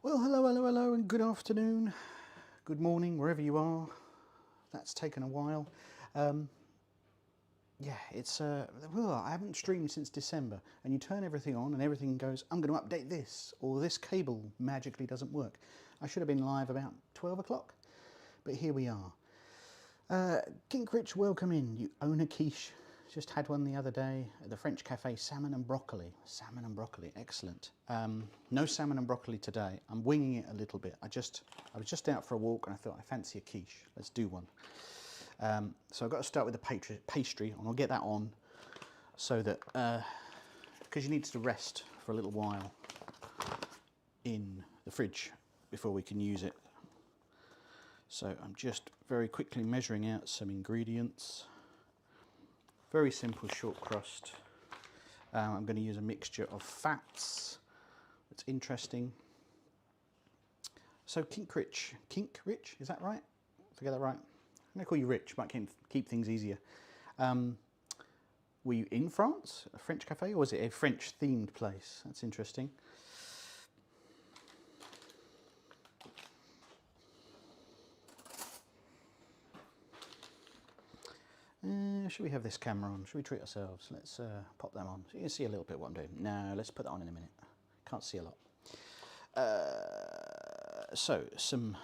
Well, hello, and good afternoon, good morning, wherever you are. That's taken a while. Yeah, it's well, I haven't streamed since December, and you turn everything on, and everything goes, I'm going to update this, or this cable magically doesn't work. I should have been live about 12 o'clock, but here we are. Gingrich, welcome in. You own a quiche. Just had one the other day at the French cafe, salmon and broccoli. Salmon and broccoli, excellent. No salmon and broccoli today. I'm winging it a little bit. I was just out for a walk and I thought I fancy a quiche. Let's do one. So I've got to start with the pastry, and I'll get that on so that because you need to rest for a little while in the fridge before we can use it. So I'm just very quickly measuring out some ingredients. Very simple short crust. I'm going to use a mixture of fats. It's interesting. So Gingrich, is that right? Did I get that right? I'm going to call you Rich, might keep things easier. Were you in France, a French cafe, or was it a French themed place? That's interesting. Should we have this camera on? Should we treat ourselves? Let's pop them on so you can see a little bit what I'm doing. No, let's put that on in a minute. Can't see a lot. So some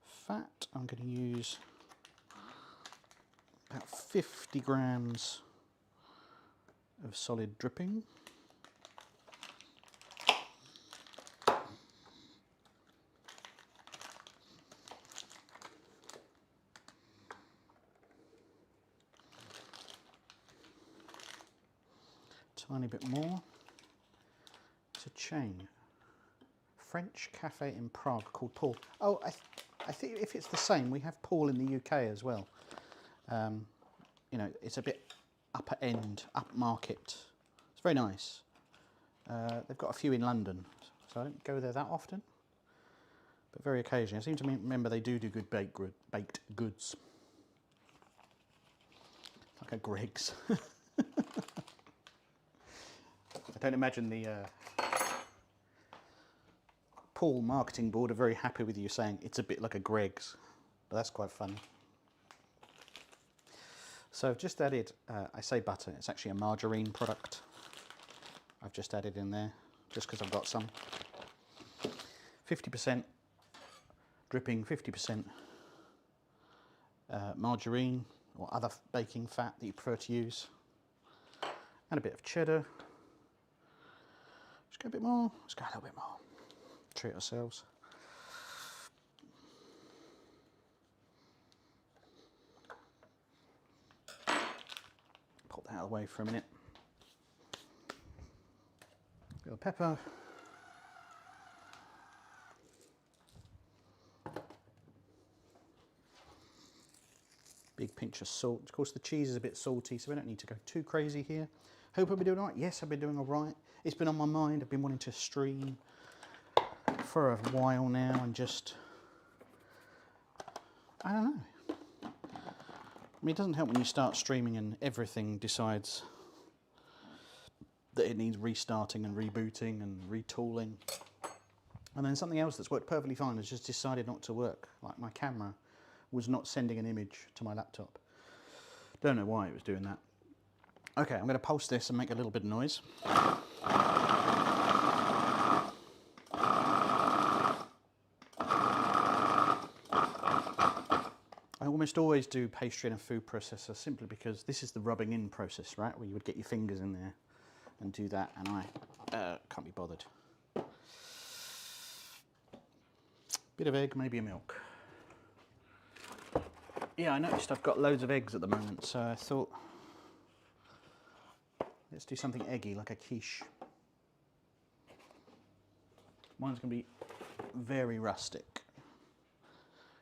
fat. I'm going to use about 50 grams of solid dripping. Tiny bit more. It's a chain. French cafe in Prague called Paul. Oh, I think if it's the same, we have Paul in the UK as well. You know, it's a bit upper end, upmarket. It's very nice. They've got a few in London, so I don't go there that often, but very occasionally. I seem to remember they do good baked goods. Like a Greggs. I don't imagine the Paul marketing board are very happy with you saying it's a bit like a Greggs, but that's quite funny. So I've just added, I say butter, it's actually a margarine product. I've just added in there, just because I've got some. 50% dripping, 50% margarine or other baking fat that you prefer to use. And a bit of cheddar. Let's go a bit more, let's go a little bit more. Treat ourselves. Pop that out of the way for a minute. A little pepper. Big pinch of salt. Of course the cheese is a bit salty, so we don't need to go too crazy here. Hope I've been doing all right. Yes, I've been doing all right. It's been on my mind. I've been wanting to stream for a while now and just, I don't know. I mean, it doesn't help when you start streaming and everything decides that it needs restarting and rebooting and retooling. And then something else that's worked perfectly fine has just decided not to work. Like my camera was not sending an image to my laptop. Don't know why it was doing that. Okay, I'm going to pulse this and make a little bit of noise. I almost always do pastry in a food processor simply because this is the rubbing in process, right? Where you would get your fingers in there and do that, and I can't be bothered. Bit of egg, maybe a milk. Yeah, I noticed I've got loads of eggs at the moment, so I thought let's do something eggy, like a quiche. Mine's going to be very rustic,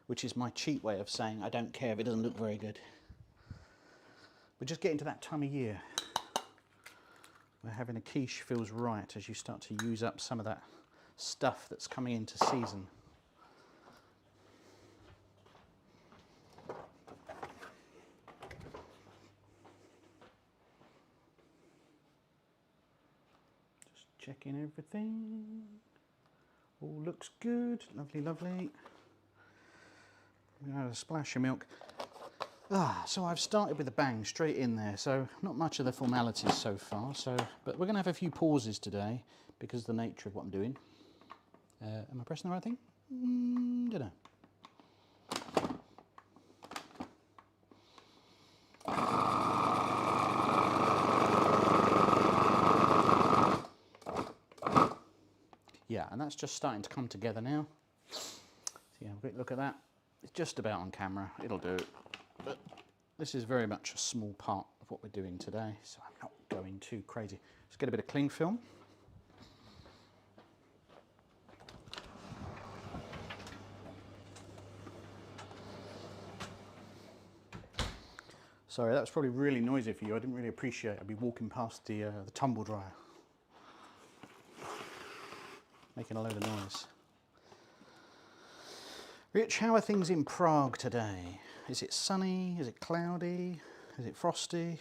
which is my cheat way of saying I don't care if it doesn't look very good. We're just getting to that time of year where having a quiche feels right as you start to use up some of that stuff that's coming into season. Just checking everything. All looks good, lovely, lovely. I'm gonna add a splash of milk. So I've started with a bang, straight in there, so not much of the formalities so far, but we're gonna have a few pauses today because of the nature of what I'm doing. Am I pressing the right thing? Don't know. Yeah, and that's just starting to come together now. So yeah, have a quick look at that. It's just about on camera, it'll do. But this is very much a small part of what we're doing today, so I'm not going too crazy. Let's get a bit of cling film. Sorry, that was probably really noisy for you. I didn't really appreciate it. I'd be walking past the tumble dryer, making a load of noise. Rich, how are things in Prague today? Is it sunny? Is it cloudy? Is it frosty?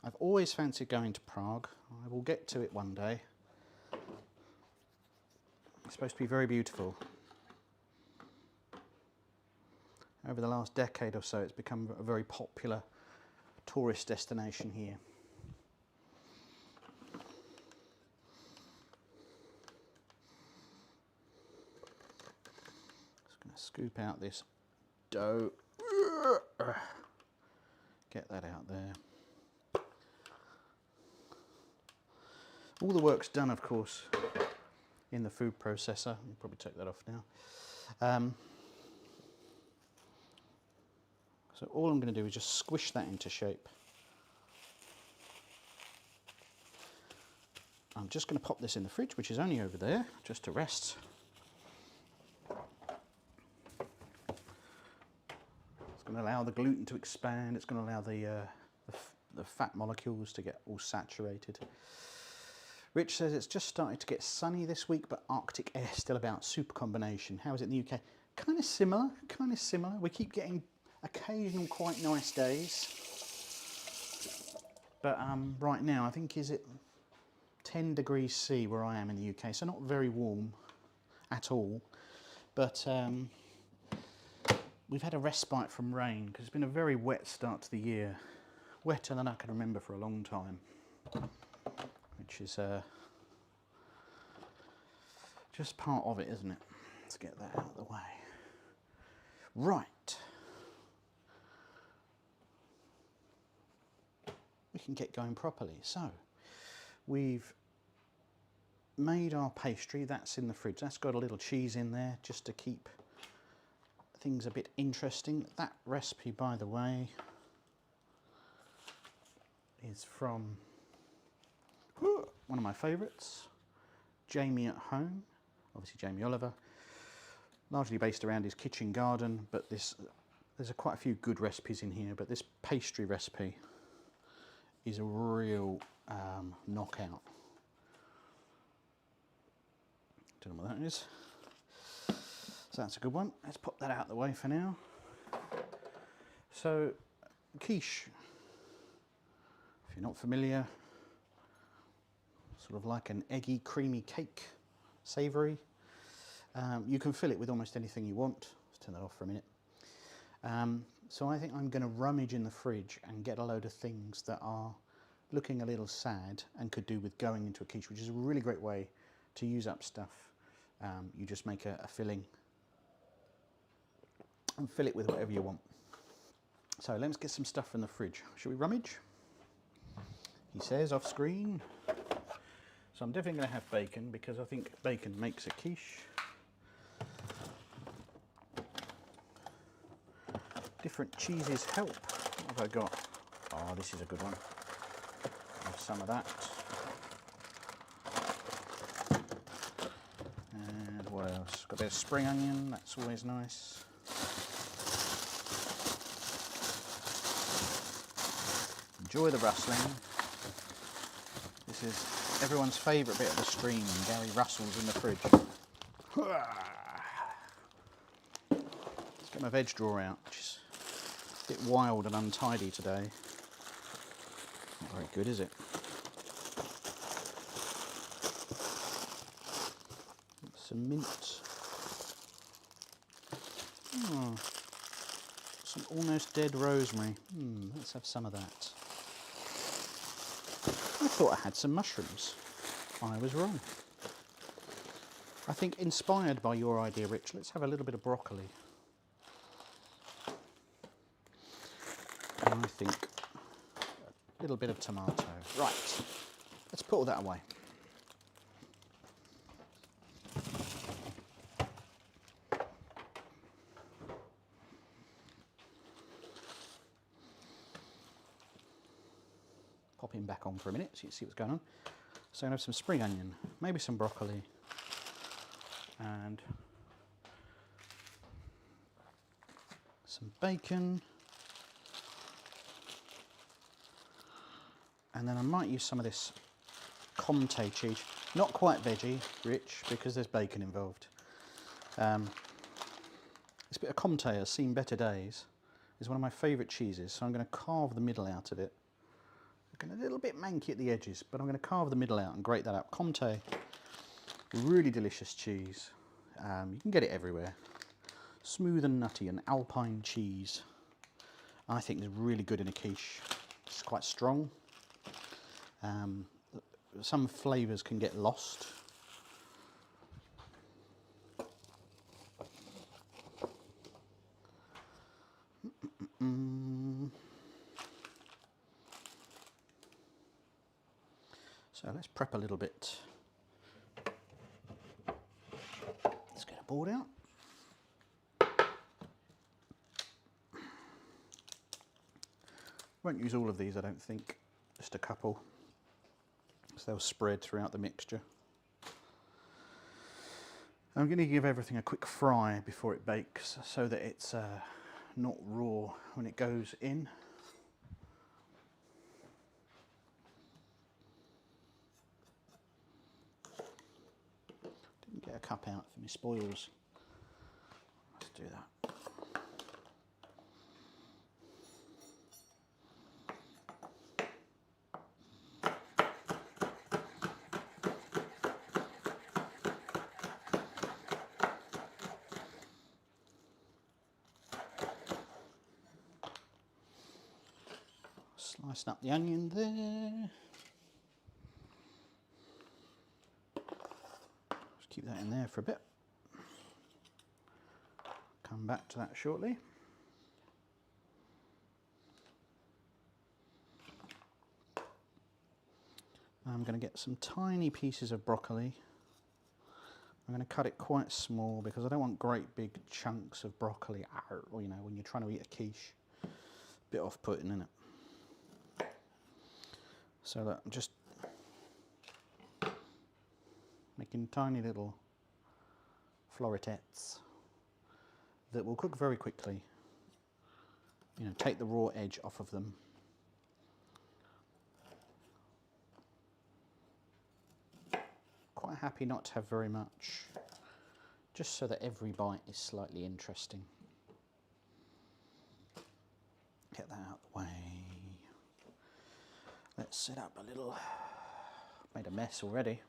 I've always fancied going to Prague. I will get to it one day. It's supposed to be very beautiful. Over the last decade or so, it's become a very popular tourist destination here. Just going to scoop out this dough. Get that out there. All the work's done, of course, in the food processor. I'll probably take that off now. So all I'm going to do is just squish that into shape. I'm just going to pop this in the fridge, which is only over there, just to rest. It's going to allow the gluten to expand. It's going to allow the fat molecules to get all saturated. Rich says it's just started to get sunny this week, but Arctic air still about. Super combination. How is it in the UK? Kind of similar, kind of similar. We keep getting occasional quite nice days, but right now I think is it 10 degrees C where I am in the UK, so not very warm at all, but we've had a respite from rain because it's been a very wet start to the year, wetter than I can remember for a long time, which is just part of it, isn't it? Let's get that out of the way. Right. We can get going properly. So we've made our pastry, that's in the fridge. That's got a little cheese in there just to keep things a bit interesting. That recipe, by the way, is from one of my favourites, Jamie at Home, obviously Jamie Oliver, largely based around his kitchen garden, but there's quite a few good recipes in here, but this pastry recipe is a real knockout. Don't know what that is. So that's a good one. Let's pop that out of the way for now. So quiche, if you're not familiar, sort of like an eggy, creamy cake, savoury. You can fill it with almost anything you want. Let's turn that off for a minute. So I think I'm going to rummage in the fridge and get a load of things that are looking a little sad and could do with going into a quiche, which is a really great way to use up stuff. You just make a filling and fill it with whatever you want. So let's get some stuff from the fridge. Shall we rummage? He says off screen. So I'm definitely going to have bacon because I think bacon makes a quiche. Different cheeses help. What have I got? Oh, this is a good one. Have some of that. And what else? Got a bit of spring onion, that's always nice. Enjoy the rustling. This is everyone's favourite bit of the stream when Gary rustles in the fridge. Let's get my veg drawer out, which is a bit wild and untidy today. Not very good, is it? Let's some mint. Oh, some almost dead rosemary. Let's have some of that. I thought I had some mushrooms. I was wrong. I think inspired by your idea, Rich, let's have a little bit of broccoli. And I think a little bit of tomato. Right, let's put all that away. Pop him back on for a minute so you can see what's going on. So I'm going to have some spring onion, maybe some broccoli, and some bacon. And then I might use some of this Comté cheese. Not quite veggie, Rich, because there's bacon involved. This bit of Comté has seen better days. It's one of my favourite cheeses, so I'm going to carve the middle out of it. Looking a little bit manky at the edges, but I'm going to carve the middle out and grate that up. Comté, really delicious cheese. You can get it everywhere. Smooth and nutty, and alpine cheese. I think is really good in a quiche. It's quite strong. Some flavours can get lost. So let's prep a little bit. Let's get a board out. Won't use all of these, I don't think, just a couple, so they'll spread throughout the mixture. I'm going to give everything a quick fry before it bakes so that it's not raw when it goes in. Didn't get a cup out for my spoils. Let's do that. Slicing up the onion there. Just keep that in there for a bit. Come back to that shortly. I'm going to get some tiny pieces of broccoli. I'm going to cut it quite small because I don't want great big chunks of broccoli, or, you know, when you're trying to eat a quiche. A bit off-putting, isn't it? So that I'm just making tiny little florets that will cook very quickly. You know, take the raw edge off of them. Quite happy not to have very much, just so that every bite is slightly interesting. Get that out of the way. Let's set up a little, made a mess already.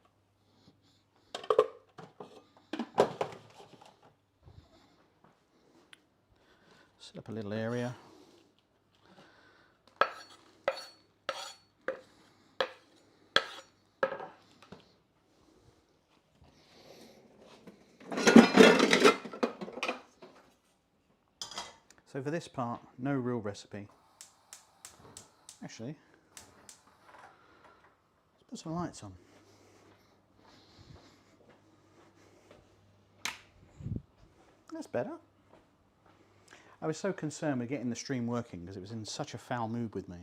Set up a little area. So for this part, no real recipe. Actually, put some lights on. That's better. I was so concerned with getting the stream working because it was in such a foul mood with me.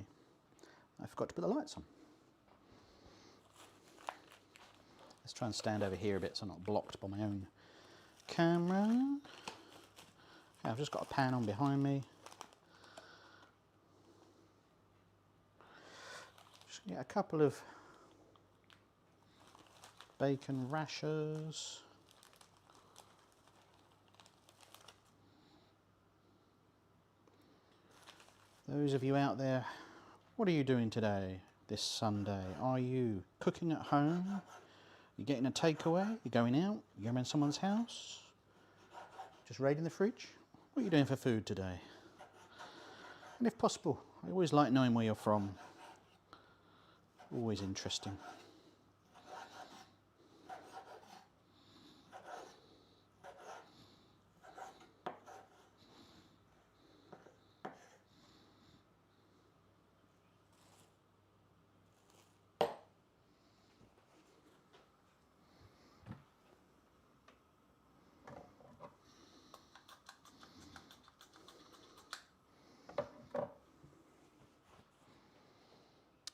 I forgot to put the lights on. Let's try and stand over here a bit so I'm not blocked by my own camera. I've just got a pan on behind me. Just get a couple of bacon rashers. Those of you out there, what are you doing today, this Sunday? Are you cooking at home? Are You're getting a takeaway, you're going out, you're going around someone's house, just raiding the fridge. What are you doing for food today? And if possible, I always like knowing where you're from. Always interesting.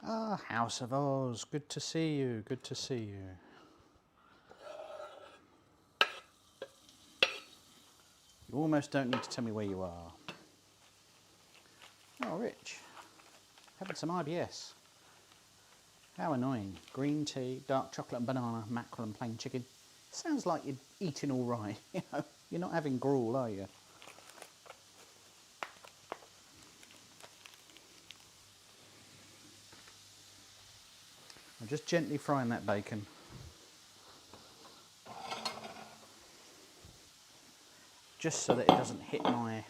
Ah, House of Oz, good to see you, good to see you. You almost don't need to tell me where you are. Oh, Rich, having some IBS. How annoying. Green tea, dark chocolate and banana, mackerel and plain chicken. Sounds like you're eating all right, you know. You're not having gruel, are you? I'm just gently frying that bacon. Just so that it doesn't hit my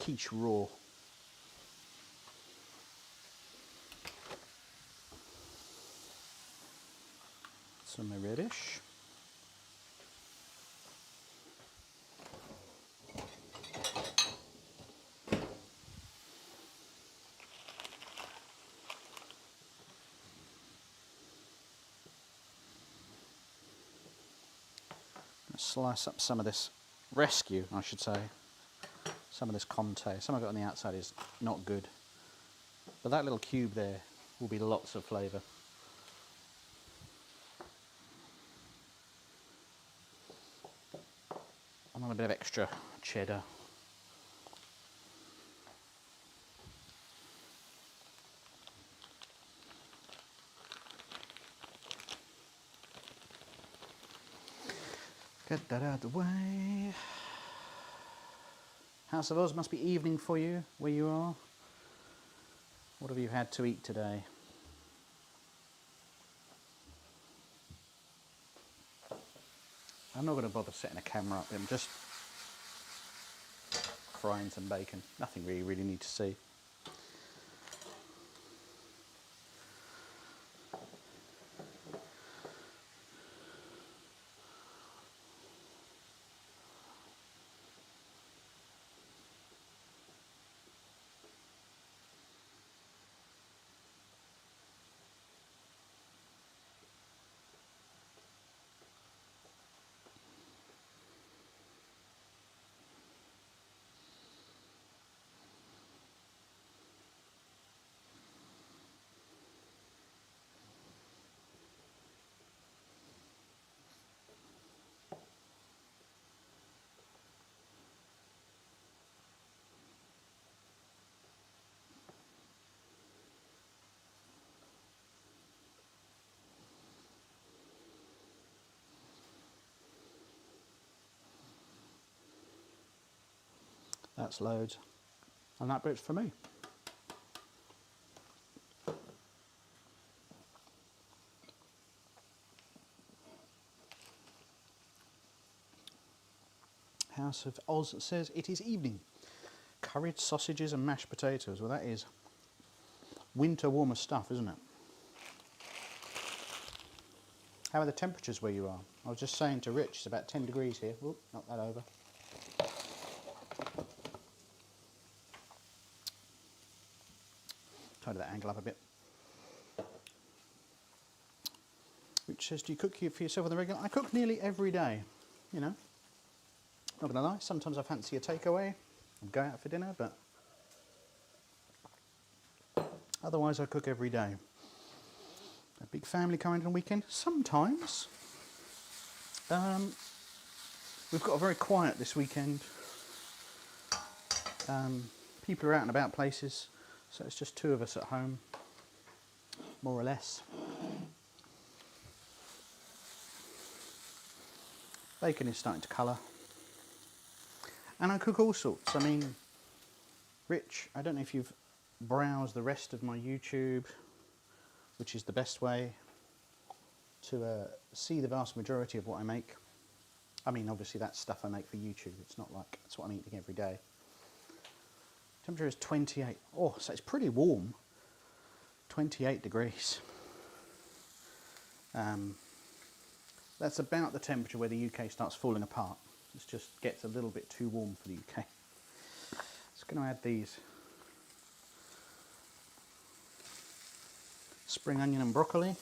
quiche raw. Some radish. Slice up some of this rescue, I should say. Some of this Comté. Some I've got on the outside is not good. But that little cube there will be lots of flavour. I want a bit of extra cheddar. Get that out of the way. House of Oz, must be evening for you where you are. What have you had to eat today? I'm not going to bother setting a camera up. I'm just frying some bacon. Nothing really need to see. That's loads. And that bit's for me. House of Oz says it is evening. Curried sausages and mashed potatoes. Well, that is winter warmer stuff, isn't it? How are the temperatures where you are? I was just saying to Rich, it's about 10 degrees here. Oop, knock that over. Tidy that angle up a bit. Rich says, do you cook for yourself on the regular? I cook nearly every day, you know. Not going to lie, sometimes I fancy a takeaway and go out for dinner, but otherwise I cook every day. A big family coming on the weekend? Sometimes. We've got a very quiet this weekend. People are out and about places, so it's just two of us at home, more or less. Bacon is starting to colour. And I cook all sorts. I mean, Rich, I don't know if you've browsed the rest of my YouTube, which is the best way. to see the vast majority of what I make. I mean, obviously that's stuff I make for YouTube. It's not like it's what I'm eating every day. Temperature is 28. Oh, so it's pretty warm. 28 degrees. That's about the temperature where the UK starts falling apart. It just gets a little bit too warm for the UK. Just going to add these spring onion and broccoli.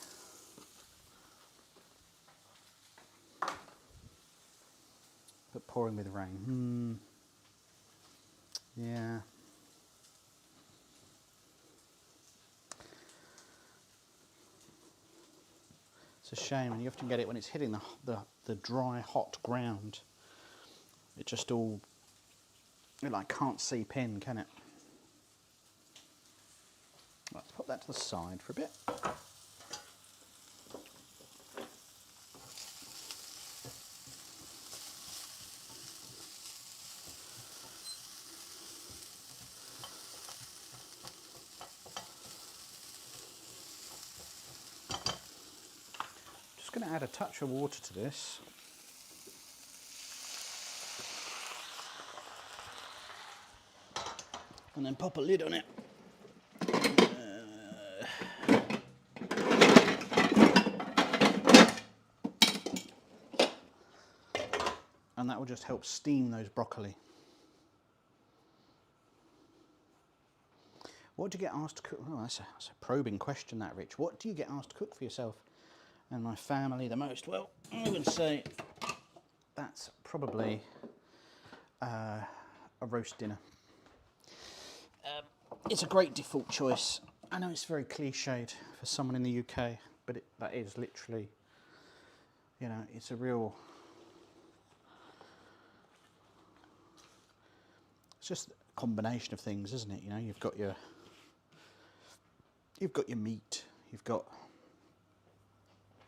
But pouring with rain. Yeah. It's a shame, and you often get it when it's hitting the dry, hot ground. It just all, it like can't seep in, can it? Let's put that to the side for a bit. Just going to add a touch of water to this. And then pop a lid on it. And that will just help steam those broccoli. What do you get asked to cook? Oh, that's a probing question, that, Rich. What do you get asked to cook for yourself and my family the most? Well, I would say that's probably a roast dinner. It's a great default choice. I know it's very cliched for someone in the UK, but that is literally, you know, it's a real... It's just a combination of things, isn't it? You know, you've got your meat, you've got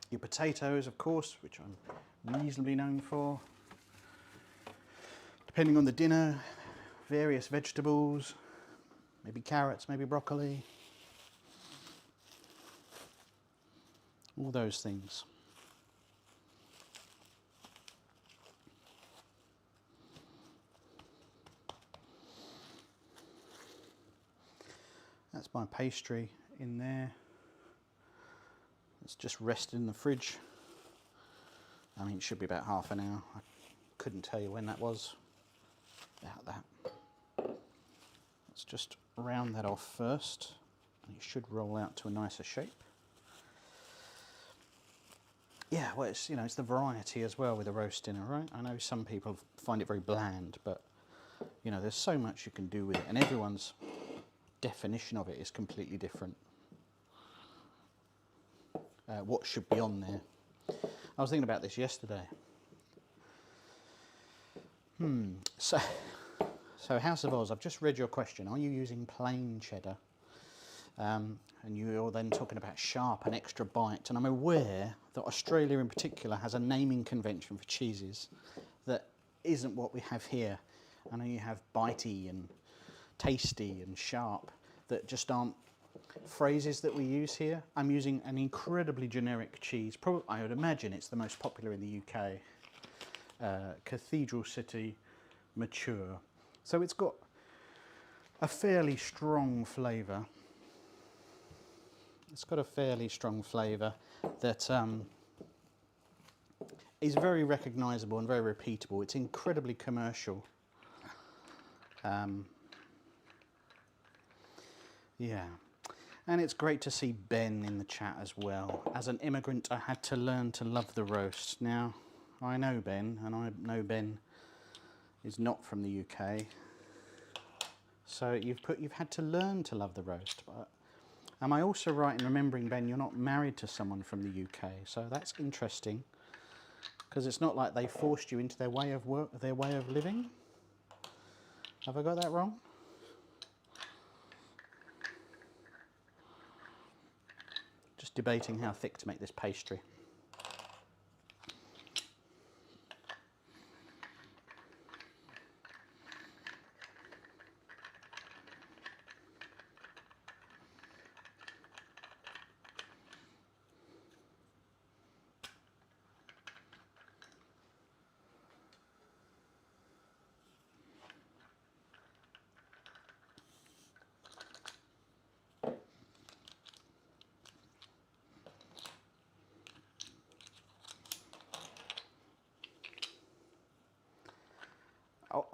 your potatoes, of course, which I'm reasonably known for. Depending on the dinner, various vegetables, maybe carrots, maybe broccoli, all those things. That's my pastry in there. It's just rested in the fridge. I mean, it should be about half an hour. I couldn't tell you when that was. About that. Let's just round that off first. And it should roll out to a nicer shape. Yeah, well, it's, you know, it's the variety as well with a roast dinner, right? I know some people find it very bland, but, you know, there's so much you can do with it, and everyone's definition of it is completely different. What should be on there? I was thinking about this yesterday. So House of Oz, I've just read your question. Are you using plain cheddar? And you're then talking about sharp and extra bite. And I'm aware that Australia in particular has a naming convention for cheeses that isn't what we have here. I know you have bitey and tasty and sharp that just aren't phrases that we use here. I'm using an incredibly generic cheese. Probably, I would imagine it's the most popular in the UK. Cathedral City Mature. So it's got a fairly strong flavour. It's got a fairly strong flavour that is very recognisable and very repeatable. It's incredibly commercial. Yeah, and it's great to see Ben in the chat as well. As an immigrant, I had to learn to love the roast. Now, I know Ben, and I know Ben is not from the UK. So you've had to learn to love the roast. But am I also right in remembering, Ben, you're not married to someone from the UK? So that's interesting, because it's not like they forced you into their way of work, their way of living. Have I got that wrong? Just debating how thick to make this pastry.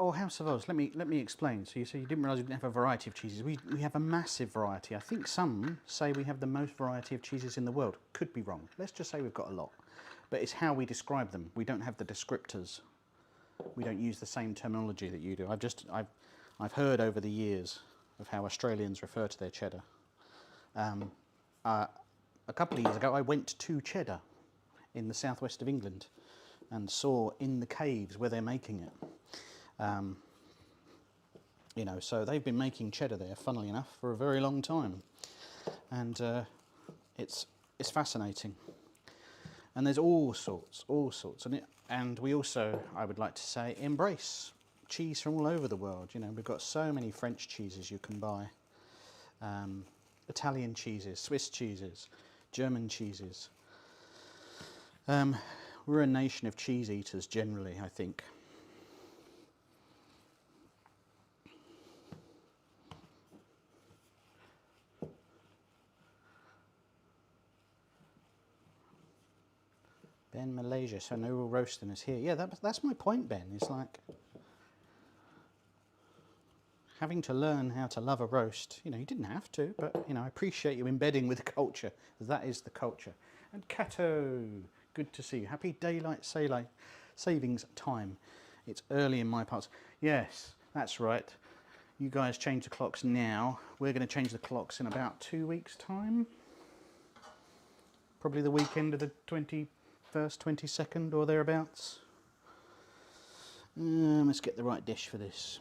Oh, House of Oz. Let me explain. So you say you didn't realise we didn't have a variety of cheeses. We have a massive variety. I think some say we have the most variety of cheeses in the world. Could be wrong. Let's just say we've got a lot. But it's how we describe them. We don't have the descriptors. We don't use the same terminology that you do. I've heard over the years of how Australians refer to their cheddar. A couple of years ago, I went to Cheddar in the southwest of England and saw in the caves where they're making it. You know, so they've been making cheddar there, funnily enough, for a very long time, and it's fascinating. And there's all sorts, and we also, I would like to say, embrace cheese from all over the world. You know, we've got so many French cheeses you can buy, Italian cheeses, Swiss cheeses, German cheeses. We're a nation of cheese eaters generally, I think. Ben, Malaysia, so no real roasting is here. Yeah, that's my point, Ben. It's like having to learn how to love a roast. You know, you didn't have to, but, you know, I appreciate you embedding with the culture. That is the culture. And Cato, good to see you. Happy daylight savings time. It's early in my parts. Yes, that's right. You guys change the clocks now. We're going to change the clocks in about 2 weeks' time. Probably the weekend of the 21st, 22nd or thereabouts. Let's get the right dish for this.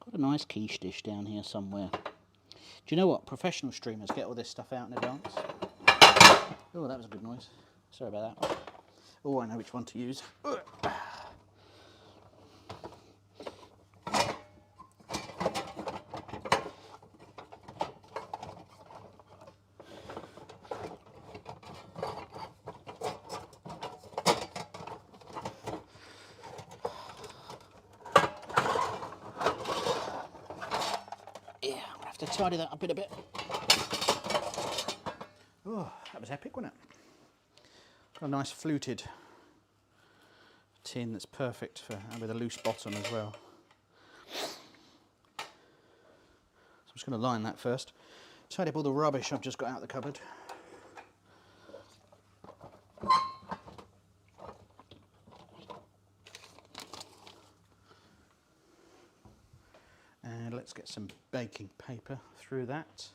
Got a nice quiche dish down here somewhere. Do you know what? Professional streamers get all this stuff out in advance. Oh, that was a good noise. Sorry about that. Oh, I know which one to use. To tidy that up in a bit. Oh, that was epic, wasn't it? Got a nice fluted tin that's perfect for, and with a loose bottom as well. So I'm just going to line that first. Tidy up all the rubbish I've just got out of the cupboard. And let's get some baking paper through that.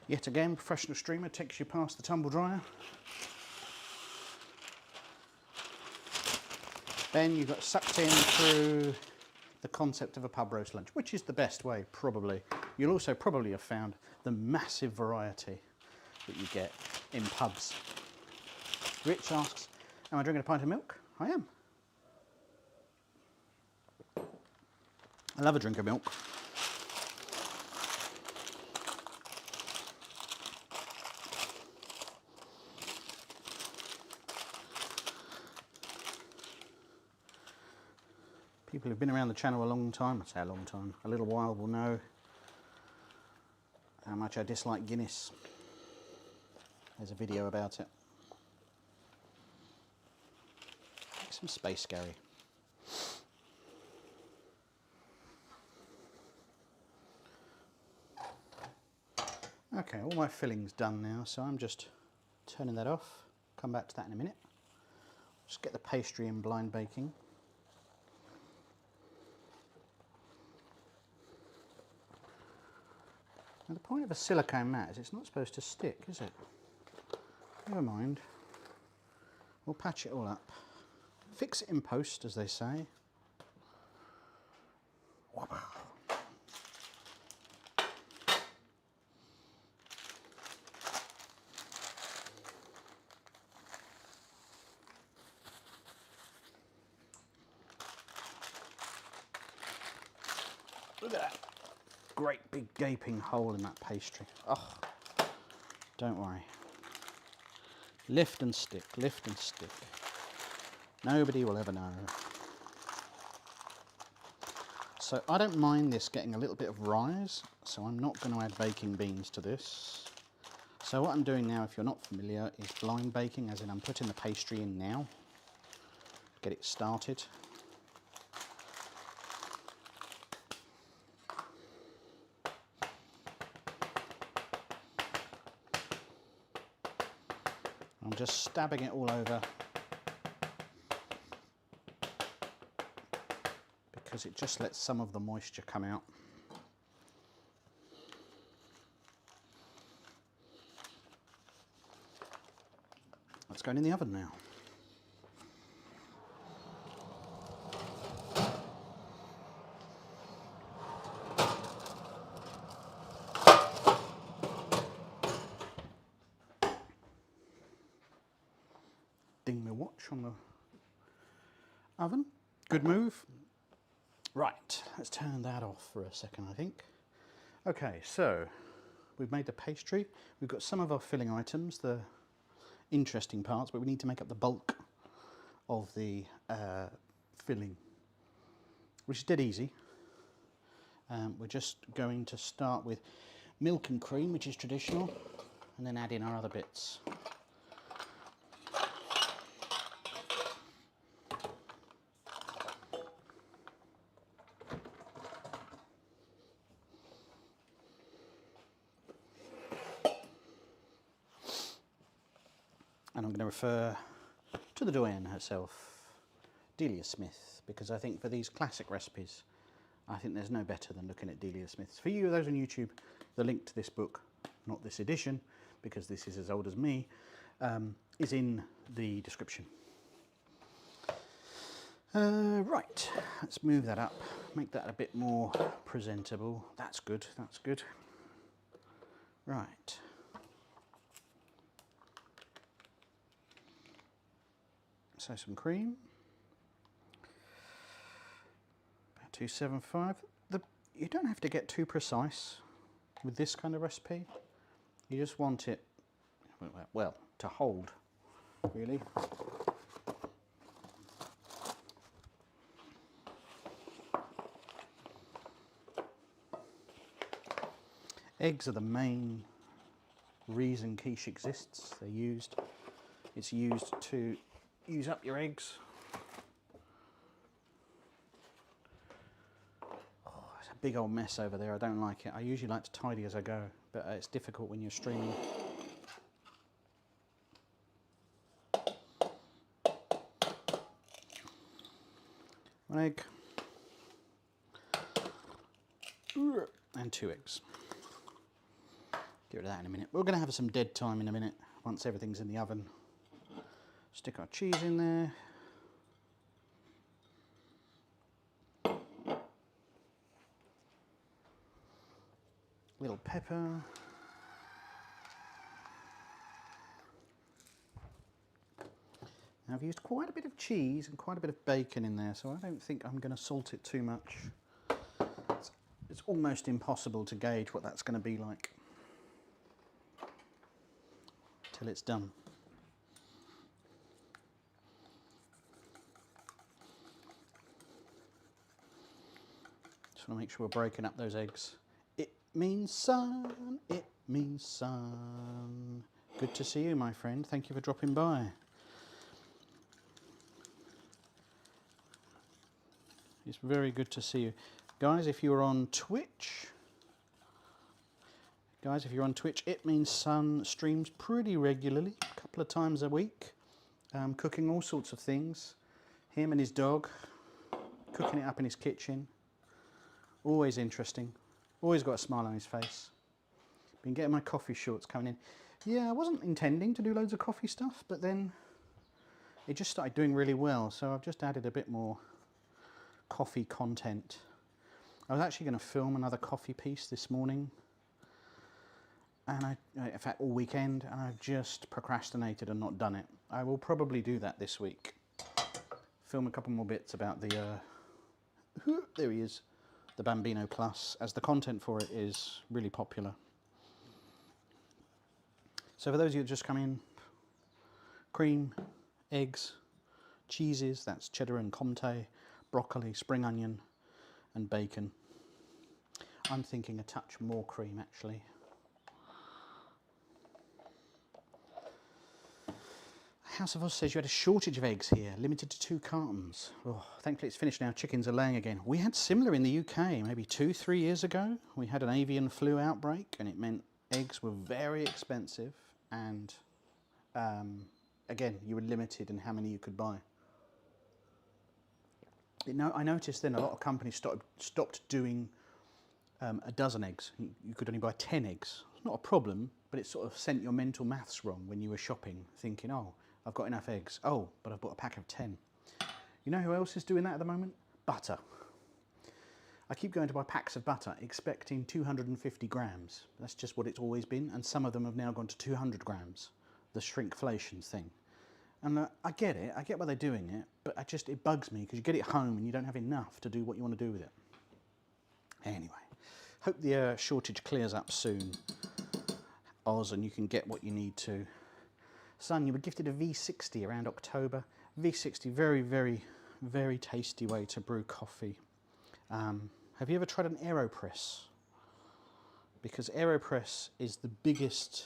Yet again, professional streamer takes you past the tumble dryer. Then you got sucked in through the concept of a pub roast lunch, which is the best way, probably. You'll also probably have found the massive variety that you get in pubs. Rich asks, am I drinking a pint of milk? I am. I love a drink of milk. People who've been around the channel a long time, I say a long time, a little while, will know how much I dislike Guinness. There's a video about it. Make some space, Gary. Okay, all my filling's done now, so I'm just turning that off. Come back to that in a minute. Just get the pastry in blind baking. Now the point of a silicone mat is it's not supposed to stick, is it? Never mind. We'll patch it all up. Fix it in post, as they say. Look at that. Great big gaping hole in that pastry. Oh, don't worry. Lift and stick, lift and stick. Nobody will ever know. So I don't mind this getting a little bit of rise, so I'm not going to add baking beans to this. So what I'm doing now, if you're not familiar, is blind baking, as in I'm putting the pastry in now, get it started. I'm just stabbing it all over because it just lets some of the moisture come out. It's going in the oven now. Ding my watch on the oven. Good move. Right, let's turn that off for a second, I think. Okay, so we've made the pastry. We've got some of our filling items, the interesting parts, but we need to make up the bulk of the filling, which is dead easy. We're just going to start with milk and cream, which is traditional, and then add in our other bits. And I'm going to refer to the doyenne herself, Delia Smith, because I think for these classic recipes, I think there's no better than looking at Delia Smith's. For you, those on YouTube, the link to this book, not this edition, because this is as old as me, is in the description. Right, let's move that up, make that a bit more presentable. That's good, that's good. Right. So some cream, about 275. You don't have to get too precise with this kind of recipe. You just want it, well, to hold, really. Eggs are the main reason quiche exists. It's used to use up your eggs. Oh, it's a big old mess over there. I don't like it. I usually like to tidy as I go, but it's difficult when you're streaming. One egg and 2 eggs. Get rid of that in a minute. We're going to have some dead time in a minute once everything's in the oven. Stick our cheese in there. Little pepper. Now I've used quite a bit of cheese and quite a bit of bacon in there, so I don't think I'm going to salt it too much. It's almost impossible to gauge what that's going to be like till it's done. Just want to make sure we're breaking up those eggs. It means sun, it means sun. Good to see you, my friend. Thank you for dropping by. It's very good to see you. Guys, if you're on Twitch, It Means Sun streams pretty regularly, a couple of times a week, cooking all sorts of things. Him and his dog, cooking it up in his kitchen. Always interesting. Always got a smile on his face. Been getting my coffee shorts coming in. Yeah, I wasn't intending to do loads of coffee stuff, but then it just started doing really well, so I've just added a bit more coffee content. I was actually going to film another coffee piece this morning, and in fact all weekend, and I've just procrastinated and not done it. I will probably do that this week. Film a couple more bits about the, there he is, the Bambino Plus, as the content for it is really popular. So for those of you that just come in, cream, eggs, cheeses, that's cheddar and Comté, broccoli, spring onion, and bacon. I'm thinking a touch more cream actually. House of Oz says you had a shortage of eggs here, limited to 2 cartons. Oh, thankfully it's finished now, chickens are laying again. We had similar in the UK, maybe 2-3 years ago. We had an avian flu outbreak and it meant eggs were very expensive and again, you were limited in how many you could buy. I noticed then a lot of companies stopped doing a dozen eggs. You could only buy 10 eggs. It's not a problem, but it sort of sent your mental maths wrong when you were shopping, thinking, oh, I've got enough eggs. Oh, but I've bought a pack of 10. You know who else is doing that at the moment? Butter. I keep going to buy packs of butter, expecting 250 grams. That's just what it's always been, and some of them have now gone to 200 grams. The shrinkflation thing. And I get it, I get why they're doing it, but it bugs me because you get it home and you don't have enough to do what you want to do with it. Anyway, hope the shortage clears up soon, Oz, and you can get what you need to. Son, you were gifted a V60 around October. V60, very, very, very tasty way to brew coffee. Have you ever tried an AeroPress? Because AeroPress is the biggest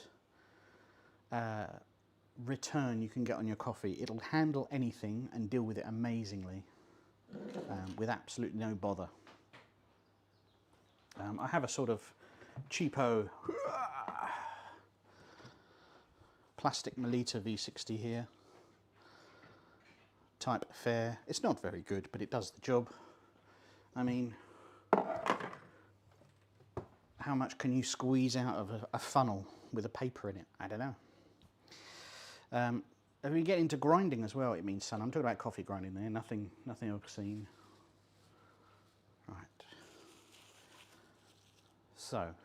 return you can get on your coffee. It'll handle anything and deal with it amazingly with absolutely no bother. I have a sort of cheapo plastic Melita V60 here, type affair. It's not very good, but it does the job. I mean, how much can you squeeze out of a funnel with a paper in it? I don't know. If we get into grinding as well, it means, son, I'm talking about coffee grinding there, nothing obscene. Right. So,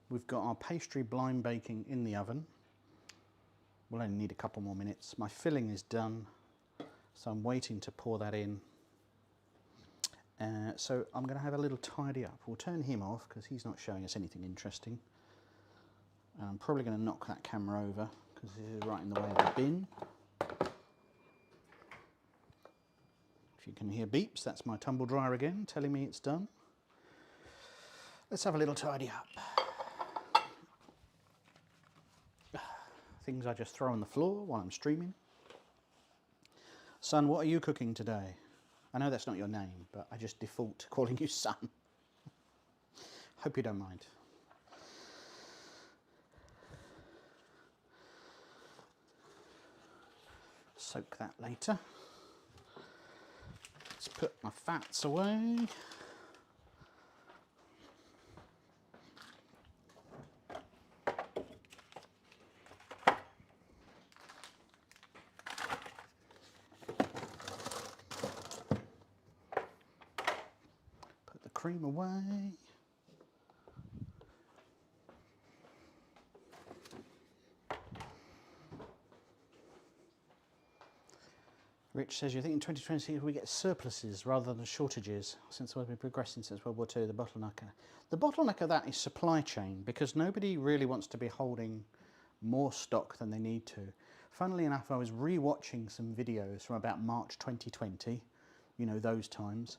we've got our pastry blind baking in the oven. We'll only need a couple more minutes. My filling is done, so I'm waiting to pour that in. So I'm going to have a little tidy up. We'll turn him off because he's not showing us anything interesting. I'm probably going to knock that camera over because this is right in the way of the bin. If you can hear beeps, that's my tumble dryer again telling me it's done. Let's have a little tidy up. Things I just throw on the floor while I'm streaming. Son, what are you cooking today? I know that's not your name, but I just default calling you son. Hope you don't mind. Soak that later. Let's put my fats away. Cream away. Rich says, you think in 2020 we get surpluses rather than shortages since we've been progressing since World War II, the bottlenecker. The bottleneck of that is supply chain because nobody really wants to be holding more stock than they need to. Funnily enough, I was re-watching some videos from about March 2020, you know, those times,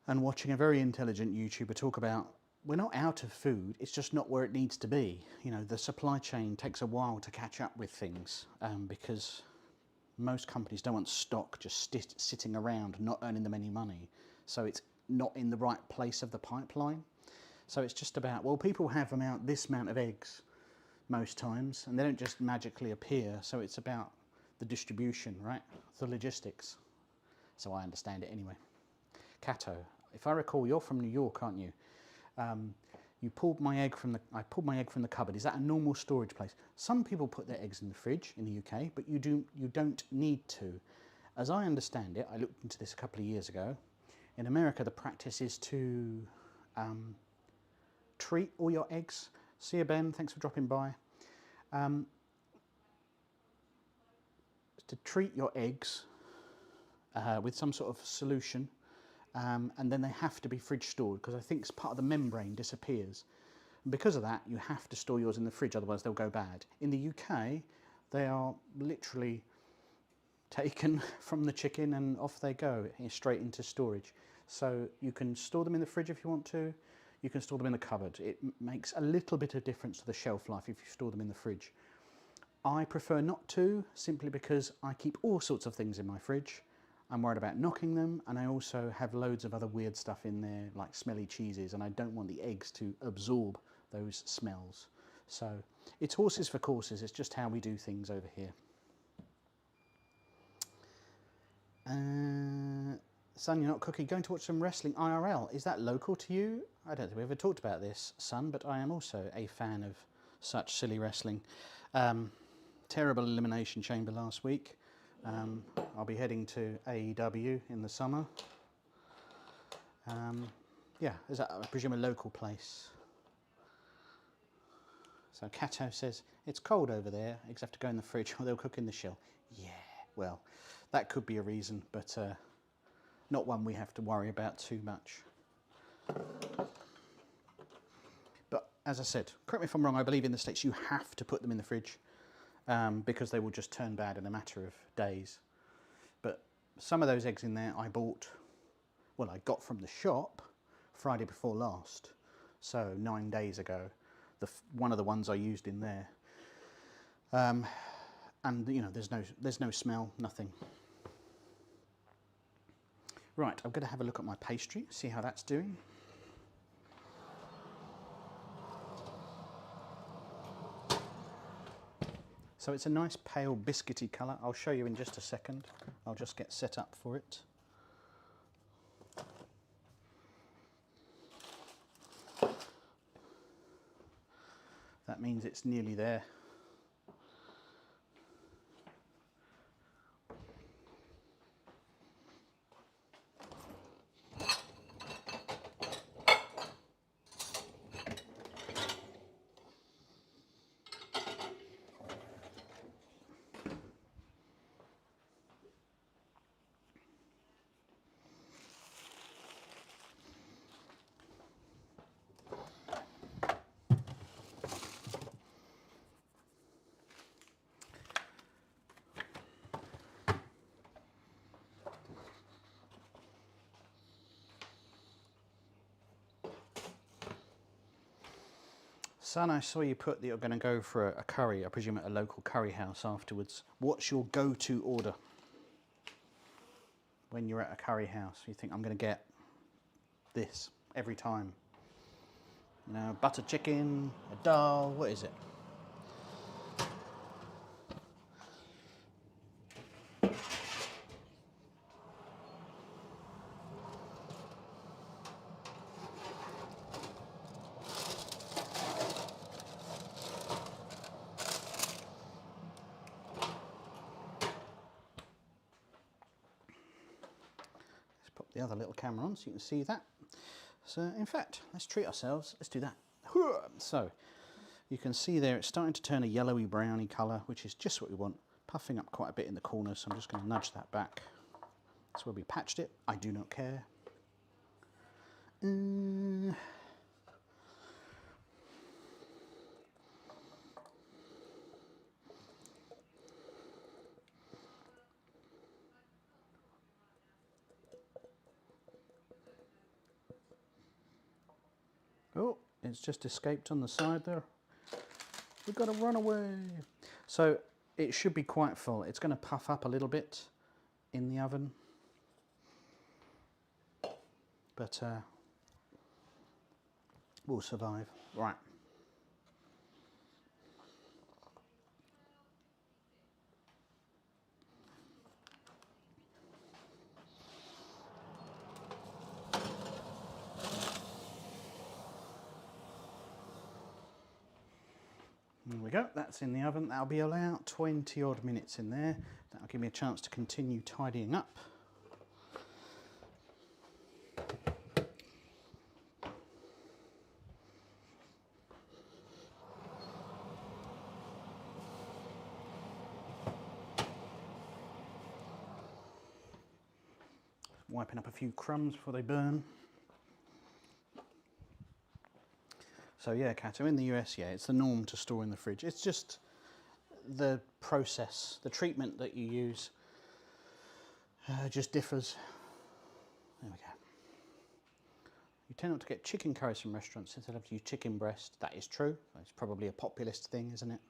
and watching a very intelligent YouTuber talk about, we're not out of food, it's just not where it needs to be. You know, the supply chain takes a while to catch up with things because most companies don't want stock just sitting around, not earning them any money. So it's not in the right place of the pipeline. So it's just about, well, people have this amount of eggs most times, and they don't just magically appear. So it's about the distribution, right? The logistics. So I understand it anyway. Cato, if I recall, you're from New York, aren't you? I pulled my egg from the cupboard. Is that a normal storage place? Some people put their eggs in the fridge in the UK, but you don't need to. As I understand it, I looked into this a couple of years ago. In America, the practice is to treat all your eggs. See you, Ben. Thanks for dropping by. To treat your eggs with some sort of solution. And then they have to be fridge stored because I think part of the membrane disappears. And because of that, you have to store yours in the fridge, otherwise they'll go bad. In the UK, they are literally taken from the chicken and off they go, straight into storage. So you can store them in the fridge if you want to. You can store them in the cupboard. It makes a little bit of difference to the shelf life if you store them in the fridge. I prefer not to, simply because I keep all sorts of things in my fridge. I'm worried about knocking them, and I also have loads of other weird stuff in there, like smelly cheeses, and I don't want the eggs to absorb those smells. So it's horses for courses. It's just how we do things over here. Son, you're not cooking. Going to watch some wrestling IRL. Is that local to you? I don't think we ever talked about this, son, but I am also a fan of such silly wrestling. Terrible Elimination Chamber last week. I'll be heading to AEW in the summer. Yeah, is that, I presume, a local place? So Cato says, it's cold over there, eggs have to go in the fridge or they'll cook in the shell. Yeah, well, that could be a reason, but not one we have to worry about too much. But as I said, correct me if I'm wrong, I believe in the States you have to put them in the fridge because they will just turn bad in a matter of days. But some of those eggs in there I bought, well, I got from the shop Friday before last, so 9 days ago. One of the ones I used in there, and you know, there's no smell, nothing. Right, I'm going to have a look at my pastry, see how that's doing. So it's a nice pale biscuity colour. I'll show you in just a second. I'll just get set up for it. That means it's nearly there. Son, I saw you put that you're going to go for a curry, I presume at a local curry house afterwards. What's your go-to order when you're at a curry house? You think, I'm going to get this every time? You know, butter chicken, a dal, what is it? The other little camera on so you can see that. So in fact, let's treat ourselves, let's do that. So you can see there it's starting to turn a yellowy browny colour, which is just what we want, puffing up quite a bit in the corner, so I'm just going to nudge that back. That's where we patched it. I do not care. Oh, it's just escaped on the side there. We've got to run away. So it should be quite full. It's going to puff up a little bit in the oven. But we'll survive. Right. There we go, that's in the oven. That'll be about 20 odd minutes in there. That'll give me a chance to continue tidying up. Wiping up a few crumbs before they burn. So yeah, Cato, in the US, yeah, it's the norm to store in the fridge. It's just the process, the treatment that you use just differs. There we go. tend not to get chicken curries from restaurants since I love to use chicken breast. That is true. It's probably a populist thing, isn't it?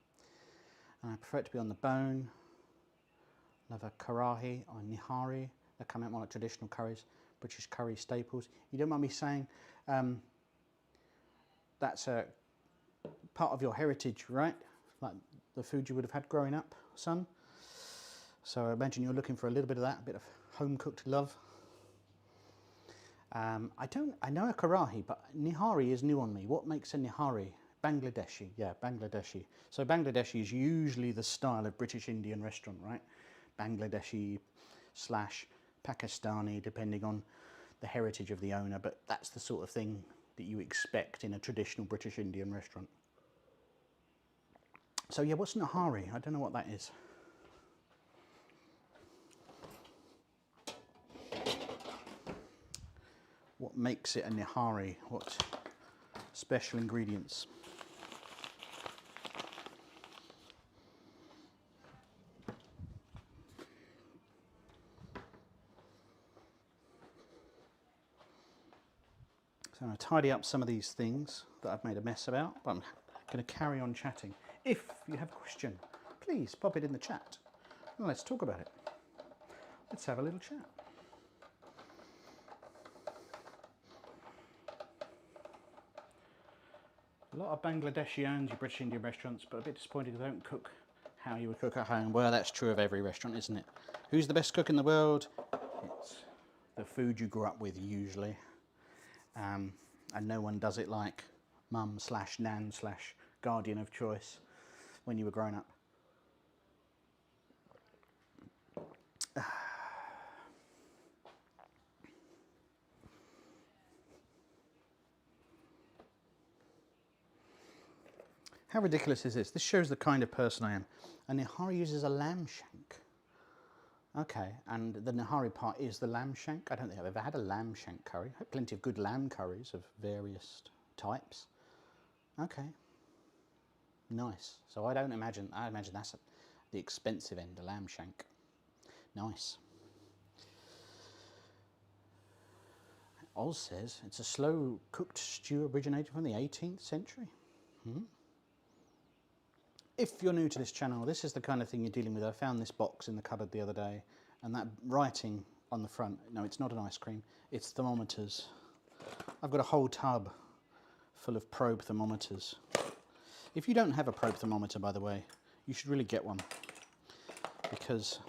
And I prefer it to be on the bone. Love a karahi or nihari. They come out more like traditional curries, British curry staples. You don't mind me saying that's a part of your heritage, right? Like the food you would have had growing up, son. So I imagine you're looking for a little bit of that, a bit of home-cooked love. I know a karahi, but nihari is new on me. What makes a nihari? Bangladeshi, yeah, Bangladeshi. So Bangladeshi is usually the style of British Indian restaurant, right? Bangladeshi / Pakistani, depending on the heritage of the owner, but that's the sort of thing that you expect in a traditional British Indian restaurant. So yeah, what's nihari? I don't know what that is. What makes it a nihari? What special ingredients? So I'm going to tidy up some of these things that I've made a mess about, but I'm going to carry on chatting. If you have a question, please pop it in the chat and let's talk about it. Let's have a little chat. A lot of Bangladeshi owns your British Indian restaurants, but a bit disappointed they don't cook how you would cook at home. Well, that's true of every restaurant, isn't it? Who's the best cook in the world? It's the food you grew up with, usually. And no one does it like mum / nan / guardian of choice when you were growing up. How ridiculous is this? This shows the kind of person I am. A nihari uses a lamb shank. Okay, and the nihari part is the lamb shank. I don't think I've ever had a lamb shank curry. I've had plenty of good lamb curries of various types. Okay, nice. So I imagine that's at the expensive end, a lamb shank. Nice. Oz says it's a slow cooked stew originating from the 18th century. If you're new to this channel, this is the kind of thing you're dealing with. I found this box in the cupboard the other day, and that writing on the front, no, it's not an ice cream, it's thermometers. I've got a whole tub full of probe thermometers. If you don't have a probe thermometer, by the way, you should really get one, because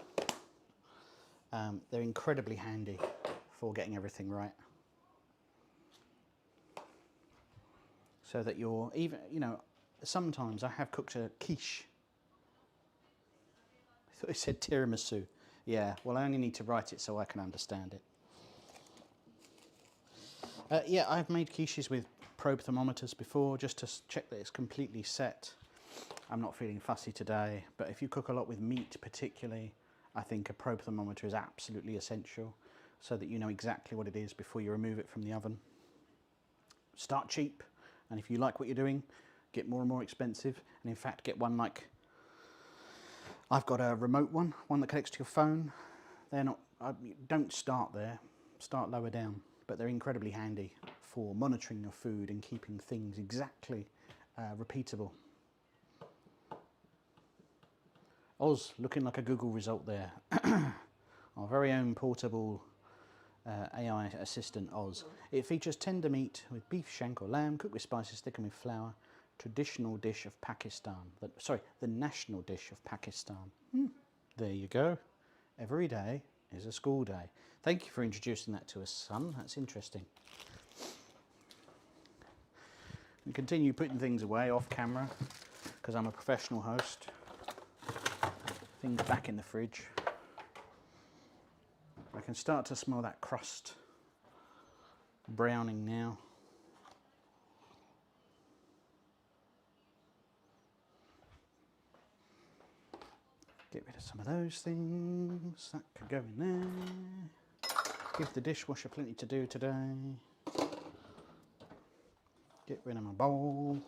they're incredibly handy for getting everything right. So that you're even, you know, sometimes I have cooked a quiche. I thought it said tiramisu. Yeah, well, I only need to write it so I can understand it. Yeah, I've made quiches with probe thermometers before, just to check that it's completely set. I'm not feeling fussy today, but if you cook a lot with meat particularly, I think a probe thermometer is absolutely essential, so that you know exactly what it is before you remove it from the oven. Start cheap, and if you like what you're doing, get more and more expensive, and in fact get one like, I've got a remote one that connects to your phone. They're not, don't start there, start lower down, but they're incredibly handy for monitoring your food and keeping things exactly repeatable. Oz, looking like a Google result there. Our very own portable AI assistant, Oz. It features tender meat with beef shank or lamb, cooked with spices, thickened with flour. Traditional dish of Pakistan. The national dish of Pakistan. There you go. Every day is a school day. Thank you for introducing that to us, son. That's interesting. We continue putting things away off camera because I'm a professional host. Things back in the fridge. I can start to smell that crust browning now. Get rid of some of those things. That could go in there. Give the dishwasher plenty to do today. Get rid of my bowl.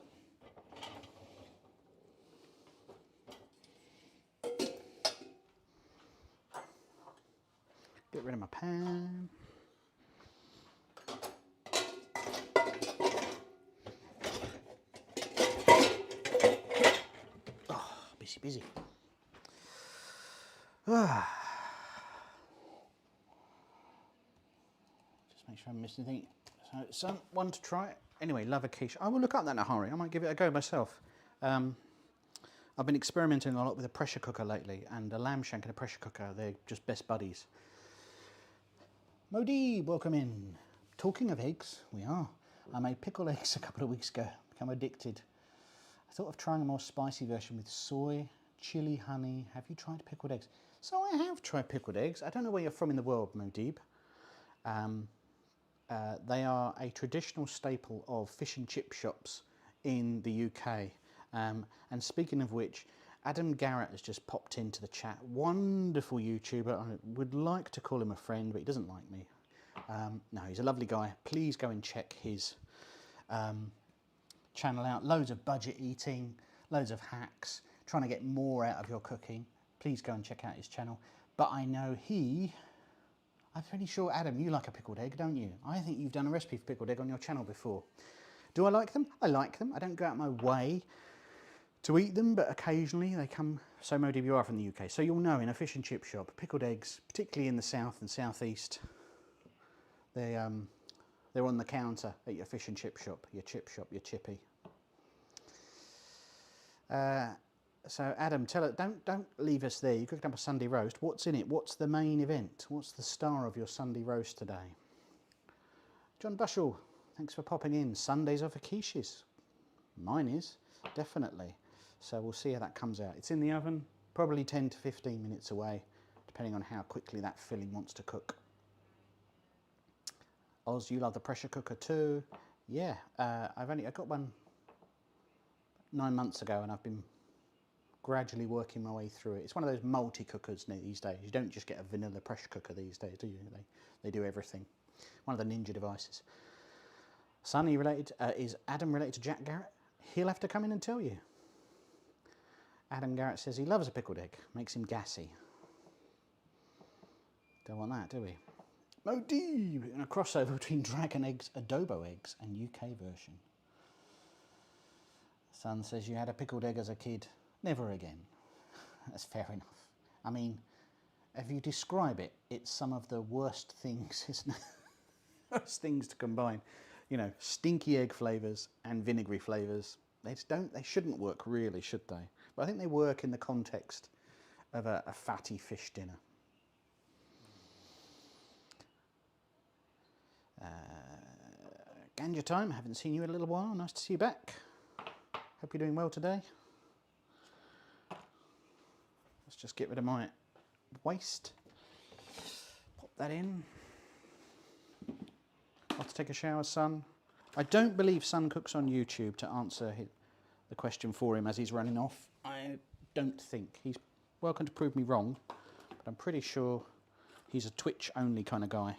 Get rid of my pan. busy, busy. Just make sure I haven't missed anything. So it's one to try. Anyway, love a quiche. I will look up that in a hurry. I might give it a go myself. I've been experimenting a lot with a pressure cooker lately, and a lamb shank and a pressure cooker, they're just best buddies. Modi, welcome in. Talking of eggs, we are. I made pickled eggs a couple of weeks ago, become addicted. I thought of trying a more spicy version with soy, chili, honey. Have you tried pickled eggs? So I have tried pickled eggs. I don't know where you're from in the world, Modib. They are a traditional staple of fish and chip shops in the UK. And speaking of which, Adam Garrett has just popped into the chat. Wonderful YouTuber. I would like to call him a friend, but he doesn't like me. No, he's a lovely guy. Please go and check his channel out. Loads of budget eating, loads of hacks, trying to get more out of your cooking. Please go and check out his channel. But I know I'm pretty sure, Adam, you like a pickled egg, don't you? I think you've done a recipe for pickled egg on your channel before. Do I like them? I like them. I don't go out my way to eat them, but occasionally they come. So Modi, you are from the UK, so you'll know in a fish and chip shop, pickled eggs, particularly in the south and southeast, they're on the counter at your fish and chip shop, your chippy. So Adam, tell us, don't leave us there. You cooked up a Sunday roast. What's in it? What's the main event? What's the star of your Sunday roast today? John Bushell, thanks for popping in. Sundays are for quiches. Mine is, definitely. So we'll see how that comes out. It's in the oven, probably 10 to 15 minutes away, depending on how quickly that filling wants to cook. Oz, you love the pressure cooker too. Yeah, I got one 9 months ago, and I've been gradually working my way through it. It's one of those multi-cookers these days. You don't just get a vanilla pressure cooker these days, do you? They do everything. One of the ninja devices. Sonny is Adam related to Jack Garrett? He'll have to come in and tell you. Adam Garrett says he loves a pickled egg. Makes him gassy. Don't want that, do we? Modi! In a crossover between Dragon Eggs, Adobo Eggs and UK version. Son says you had a pickled egg as a kid. Never again. That's fair enough. I mean, if you describe it, it's some of the worst things, isn't it? Worst things to combine. You know, stinky egg flavours and vinegary flavours. They shouldn't work really, should they? But I think they work in the context of a fatty fish dinner. Ganja time, haven't seen you in a little while. Nice to see you back. Hope you're doing well today. Let's just get rid of my waste. Pop that in. Off to take a shower, son. I don't believe Son cooks on YouTube to answer the question for him as he's running off. I don't think. He's welcome to prove me wrong, but I'm pretty sure he's a Twitch only kind of guy.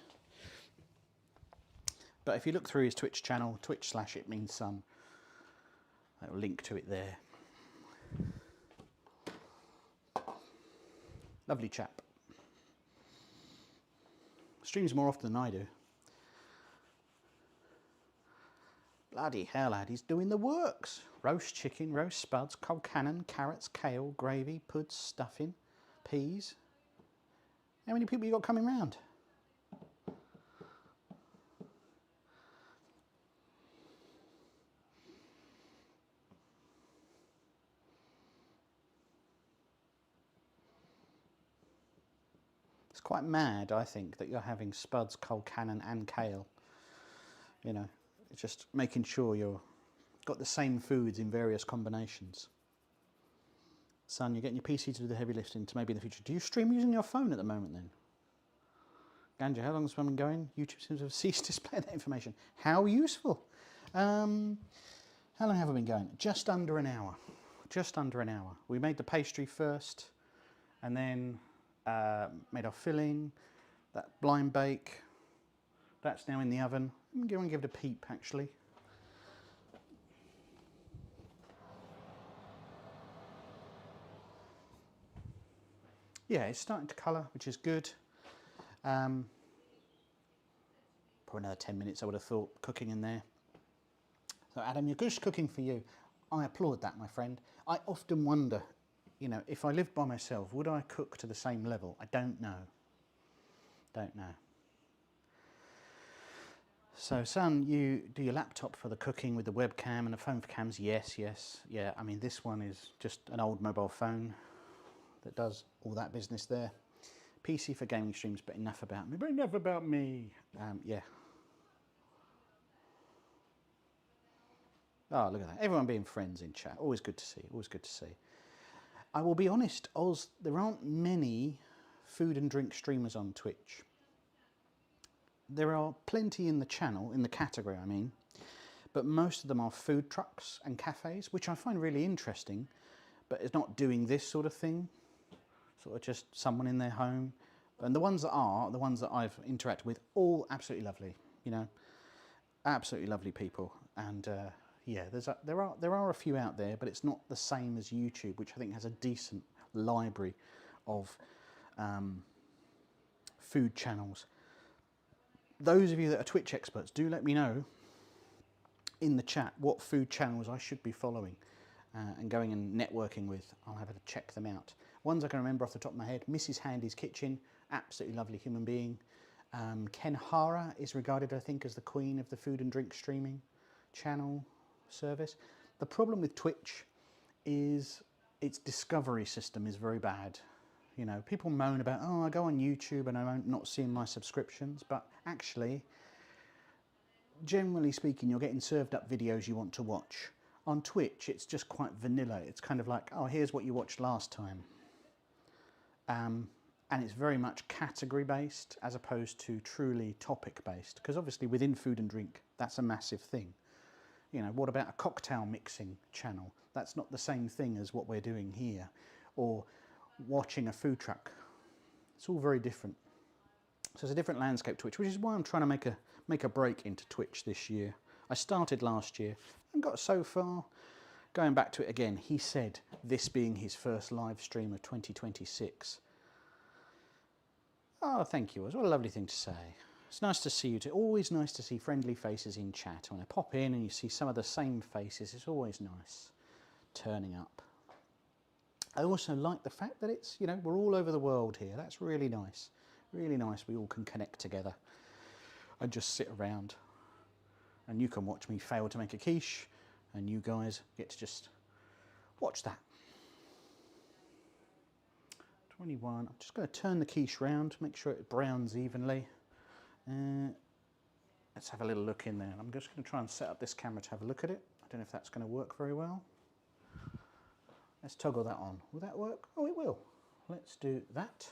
But if you look through his Twitch channel, Twitch/itmeanson, I'll link to it there. Lovely chap. Streams more often than I do. Bloody hell, lad, he's doing the works. Roast chicken, roast spuds, cold cannon, carrots, kale, gravy, puds, stuffing, peas. How many people you got coming round? It's quite mad, I think, that you're having spuds, cold cannon and kale. You know, it's just making sure you've got the same foods in various combinations. Son, you're getting your PC to do the heavy lifting to maybe in the future. Do you stream using your phone at the moment then? Ganja, how long has this been going? YouTube seems to have ceased displaying that information. How useful. How long have I been going? Just under an hour. Just under an hour. We made the pastry first and then made our filling, that blind bake. That's now in the oven. I'm going to give it a peep actually. Yeah, it's starting to colour, which is good. Probably another 10 minutes I would have thought cooking in there. So Adam, your goose cooking for you. I applaud that, my friend. I often wonder you know, if I lived by myself, would I cook to the same level? I don't know. Don't know. So, son, you do your laptop for the cooking with the webcam and the phone for cams? Yes, yes. Yeah, I mean, this one is just an old mobile phone that does all that business there. PC for gaming streams, but enough about me. But enough about me. Yeah. Oh, look at that. Everyone being friends in chat. Always good to see. Always good to see. I will be honest, Oz, there aren't many food and drink streamers on Twitch. There are plenty in the channel, in the category I mean, but most of them are food trucks and cafes, which I find really interesting, but it's not doing this sort of thing, sort of just someone in their home. And the ones that are, the ones that I've interacted with, all absolutely lovely, you know, absolutely lovely people. And yeah, there are a few out there, but it's not the same as YouTube, which I think has a decent library of food channels. Those of you that are Twitch experts, do let me know in the chat what food channels I should be following and going and networking with. I'll have to check them out. Ones I can remember off the top of my head: Mrs. Handy's Kitchen, absolutely lovely human being. Ken Hara is regarded, I think, as the queen of the food and drink streaming channel service. The problem with Twitch is its discovery system is very bad. You know, people moan about, oh, I go on YouTube and I'm not seeing my subscriptions, but actually, generally speaking, you're getting served up videos you want to watch. On Twitch, it's just quite vanilla. It's kind of like, oh, here's what you watched last time. And it's very much category based as opposed to truly topic based, because obviously within food and drink, that's a massive thing. You know, what about a cocktail mixing channel? That's not the same thing as what we're doing here. Or watching a food truck. It's all very different. So it's a different landscape, Twitch, which is why I'm trying to make a break into Twitch this year. I started last year and got so far. Going back to it again, he said this being his first live stream of 2026. Oh, thank you. What a lovely thing to say. It's nice to see you too. Always nice to see friendly faces in chat. When I pop in and you see some of the same faces, it's always nice turning up. I also like the fact that it's, you know, we're all over the world here. That's really nice. Really nice. We all can connect together and just sit around. And you can watch me fail to make a quiche, and you guys get to just watch that. 21. I'm just going to turn the quiche round, make sure it browns evenly. Let's have a little look in there. I'm just going to try and set up this camera to have a look at it. I don't know if that's going to work very well. Let's toggle that on. Will that work? Oh, it will. Let's do that.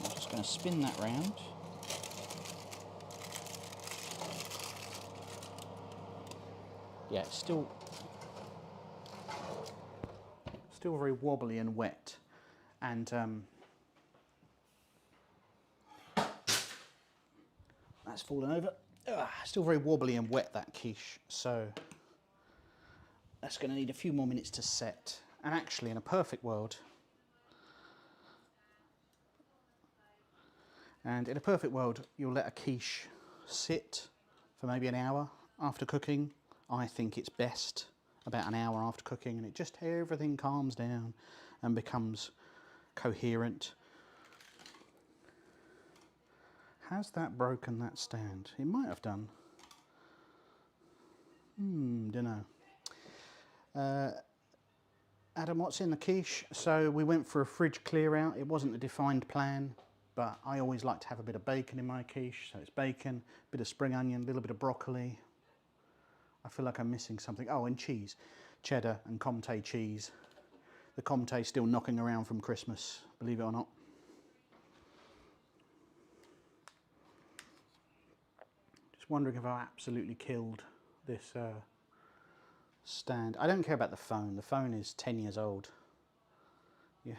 I'm just going to spin that round. Yeah, it's still very wobbly and wet. And that's fallen over. Still very wobbly and wet, that quiche, so that's going to need a few more minutes to set. And actually, in a perfect world, you'll let a quiche sit for maybe an hour after cooking. I think it's best about an hour after cooking, and it just, everything calms down and becomes coherent. Has that broken that stand? It might have done. Don't know. Adam, what's in the quiche? So we went for a fridge clear out. It wasn't a defined plan, but I always like to have a bit of bacon in my quiche. So it's bacon, a bit of spring onion, a little bit of broccoli. I feel like I'm missing something. Oh, and cheese. Cheddar and Comté cheese. The Comté still knocking around from Christmas, believe it or not. Just wondering if I absolutely killed this stand. I don't care about the phone. The phone is 10 years old. Yeah.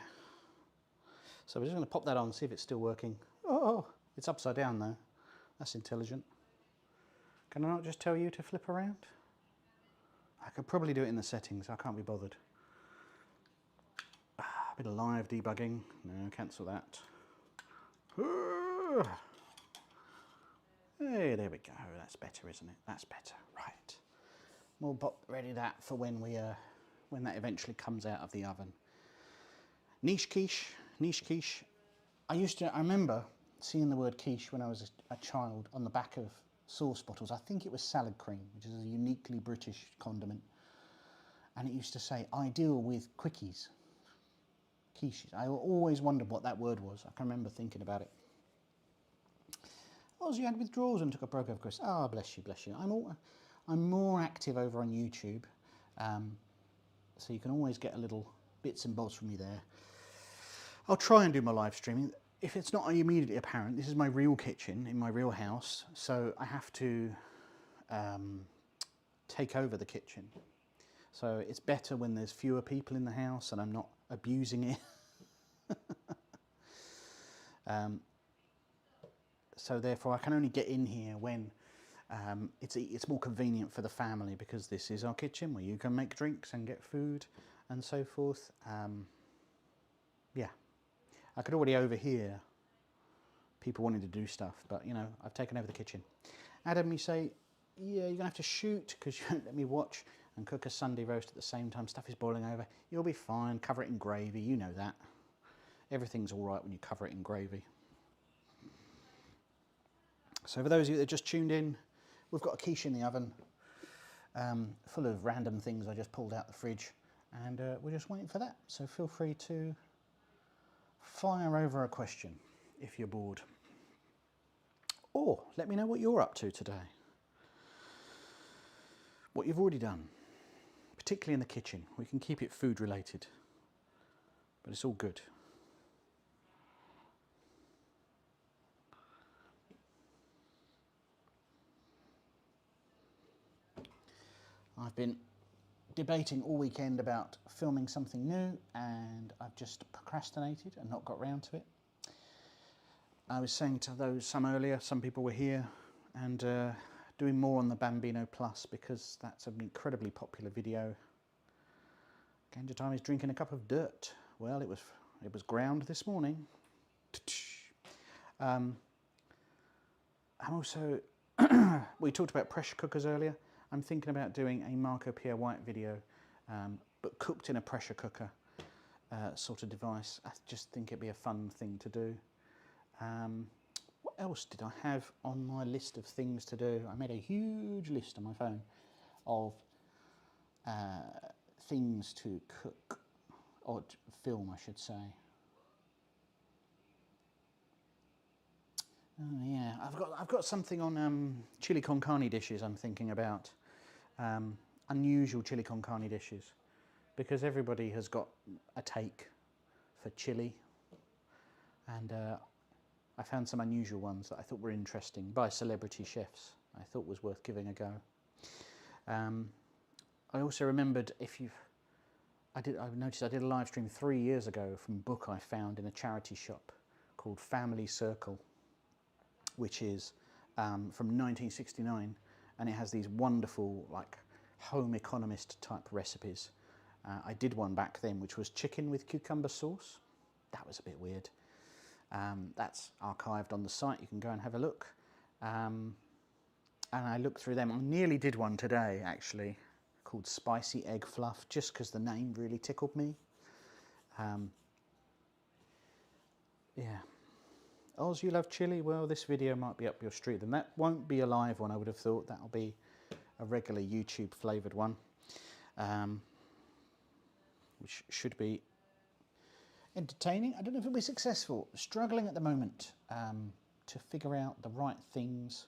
So we're just going to pop that on and see if it's still working. Oh, it's upside down though. That's intelligent. Can I not just tell you to flip around? I could probably do it in the settings. I can't be bothered. A bit of live debugging. No, cancel that. Hey, there we go. That's better, isn't it? That's better. Right. We'll pop ready that for when that eventually comes out of the oven. Niche quiche. I remember seeing the word quiche when I was a child on the back of sauce bottles. I think it was salad cream, which is a uniquely British condiment. And it used to say, ideal with quickies. Quiches. I always wondered what that word was. I can remember thinking about it. Oh, so you had withdrawals and took a broke over Chris. Ah, oh, bless you, bless you. I'm more active over on YouTube, so you can always get a little bits and bobs from me there. I'll try and do my live streaming. If it's not immediately apparent, this is my real kitchen in my real house, so I have to take over the kitchen. So it's better when there's fewer people in the house and I'm not abusing it. So therefore I can only get in here when it's more convenient for the family, because this is our kitchen where you can make drinks and get food and so forth. Yeah, I could already overhear people wanting to do stuff, but you know, I've taken over the kitchen. Adam, you say, yeah, you're gonna have to shoot because you won't let me watch and cook a Sunday roast at the same time. Stuff is boiling over. You'll be fine. Cover it in gravy. You know that. Everything's all right when you cover it in gravy. So for those of you that just tuned in, we've got a quiche in the oven, full of random things I just pulled out the fridge, and we're just waiting for that. So feel free to fire over a question if you're bored. Or let me know what you're up to today. What you've already done, particularly in the kitchen. We can keep it food related, but it's all good. I've been debating all weekend about filming something new, and I've just procrastinated and not got round to it. I was saying to some people were here, and doing more on the Bambino Plus, because that's an incredibly popular video. Ganja Time is drinking a cup of dirt. Well, it was ground this morning. I'm also, we talked about pressure cookers earlier. I'm thinking about doing a Marco Pierre White video, but cooked in a pressure cooker sort of device. I just think it'd be a fun thing to do. What else did I have on my list of things to do? I made a huge list on my phone of things to cook, or film, I should say. Oh yeah, I've got something on chili con carne dishes. I'm thinking about unusual chili con carne dishes, because everybody has got a take for chili, and I found some unusual ones that I thought were interesting by celebrity chefs. I thought was worth giving a go. I also remembered, I noticed I did a live stream 3 years ago from a book I found in a charity shop called Family Circle, which is from 1969, and it has these wonderful, like, home economist type recipes. I did one back then which was chicken with cucumber sauce. That was a bit weird. That's archived on the site, you can go and have a look. And I looked through them. I nearly did one today actually called Spicy Egg Fluff, just because the name really tickled me. Yeah. Oz, you love chili? Well, this video might be up your street. Then that won't be a live one, I would have thought. That'll be a regular YouTube flavoured one, which should be entertaining. I don't know if it'll be successful. Struggling at the moment to figure out the right things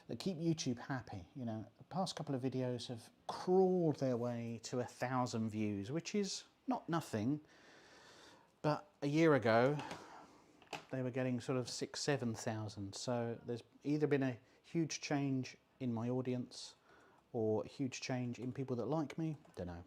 that keep YouTube happy. You know, the past couple of videos have crawled their way to 1,000 views, which is not nothing, but a year ago they were getting sort of 6,000–7,000. So there's either been a huge change in my audience or a huge change in people that like me. Don't know.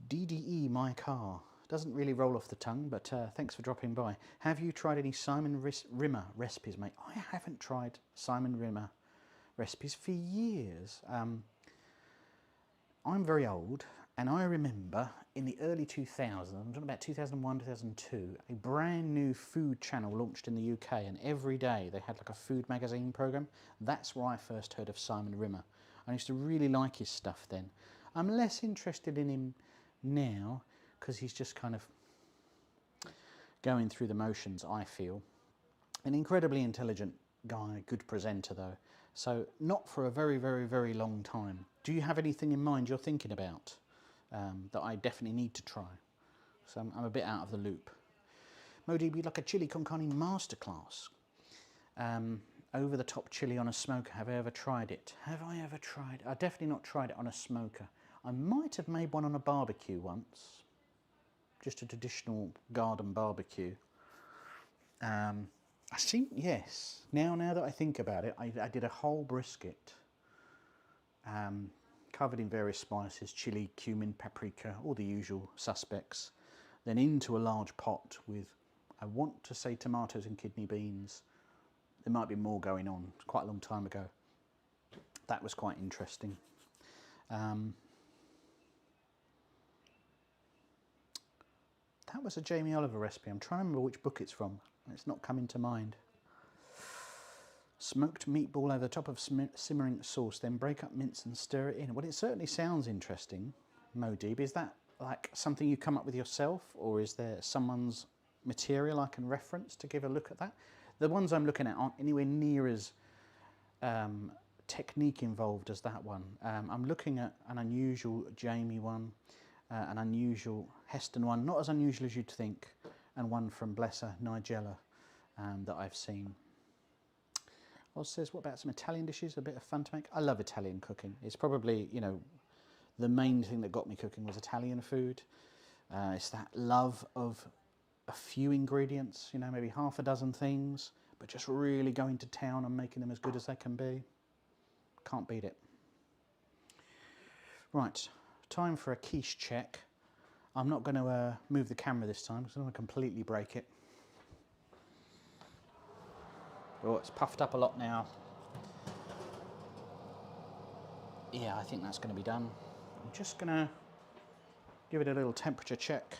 DDE my car. Doesn't really roll off the tongue, but thanks for dropping by. Have you tried any Simon Rimmer recipes, mate? I haven't tried Simon Rimmer recipes for years. I'm very old, And I remember in the early 2000s, I'm talking about 2001, 2002, a brand new food channel launched in the UK, and every day they had like a food magazine programme. That's where I first heard of Simon Rimmer. I used to really like his stuff then. I'm less interested in him now because he's just kind of going through the motions, I feel. An incredibly intelligent guy, good presenter though. So not for a very, very, very long time. Do you have anything in mind you're thinking about that I definitely need to try? So I'm a bit out of the loop. Modi, we'd like a chili con carne masterclass. Over the top chili on a smoker. Have I ever tried it? Have I ever tried? I've definitely not tried it on a smoker. I might have made one on a barbecue once. Just a traditional garden barbecue. I think, yes. Now that I think about it, I did a whole brisket. Covered in various spices, chili, cumin, paprika, all the usual suspects. Then into a large pot with, I want to say, tomatoes and kidney beans. There might be more going on. It's quite a long time ago. That was quite interesting. That was a Jamie Oliver recipe. I'm trying to remember which book it's from. It's not coming to mind. Smoked meatball over the top of simmering sauce, then break up mince and stir it in. Well, it certainly sounds interesting, Modib. Is that like something you come up with yourself, or is there someone's material I can reference to give a look at that? The ones I'm looking at aren't anywhere near as technique involved as that one. I'm looking at an unusual Jamie one, an unusual Heston one, not as unusual as you'd think, and one from, bless her, Nigella that I've seen. Oz says, what about some Italian dishes, a bit of fun to make? I love Italian cooking. It's probably, you know, the main thing that got me cooking was Italian food. It's that love of a few ingredients, you know, maybe half a dozen things, but just really going to town and making them as good as they can be. Can't beat it. Right, time for a quiche check. I'm not going to move the camera this time because I don't want to completely break it. Oh, it's puffed up a lot now. Yeah, I think that's going to be done. I'm just going to give it a little temperature check.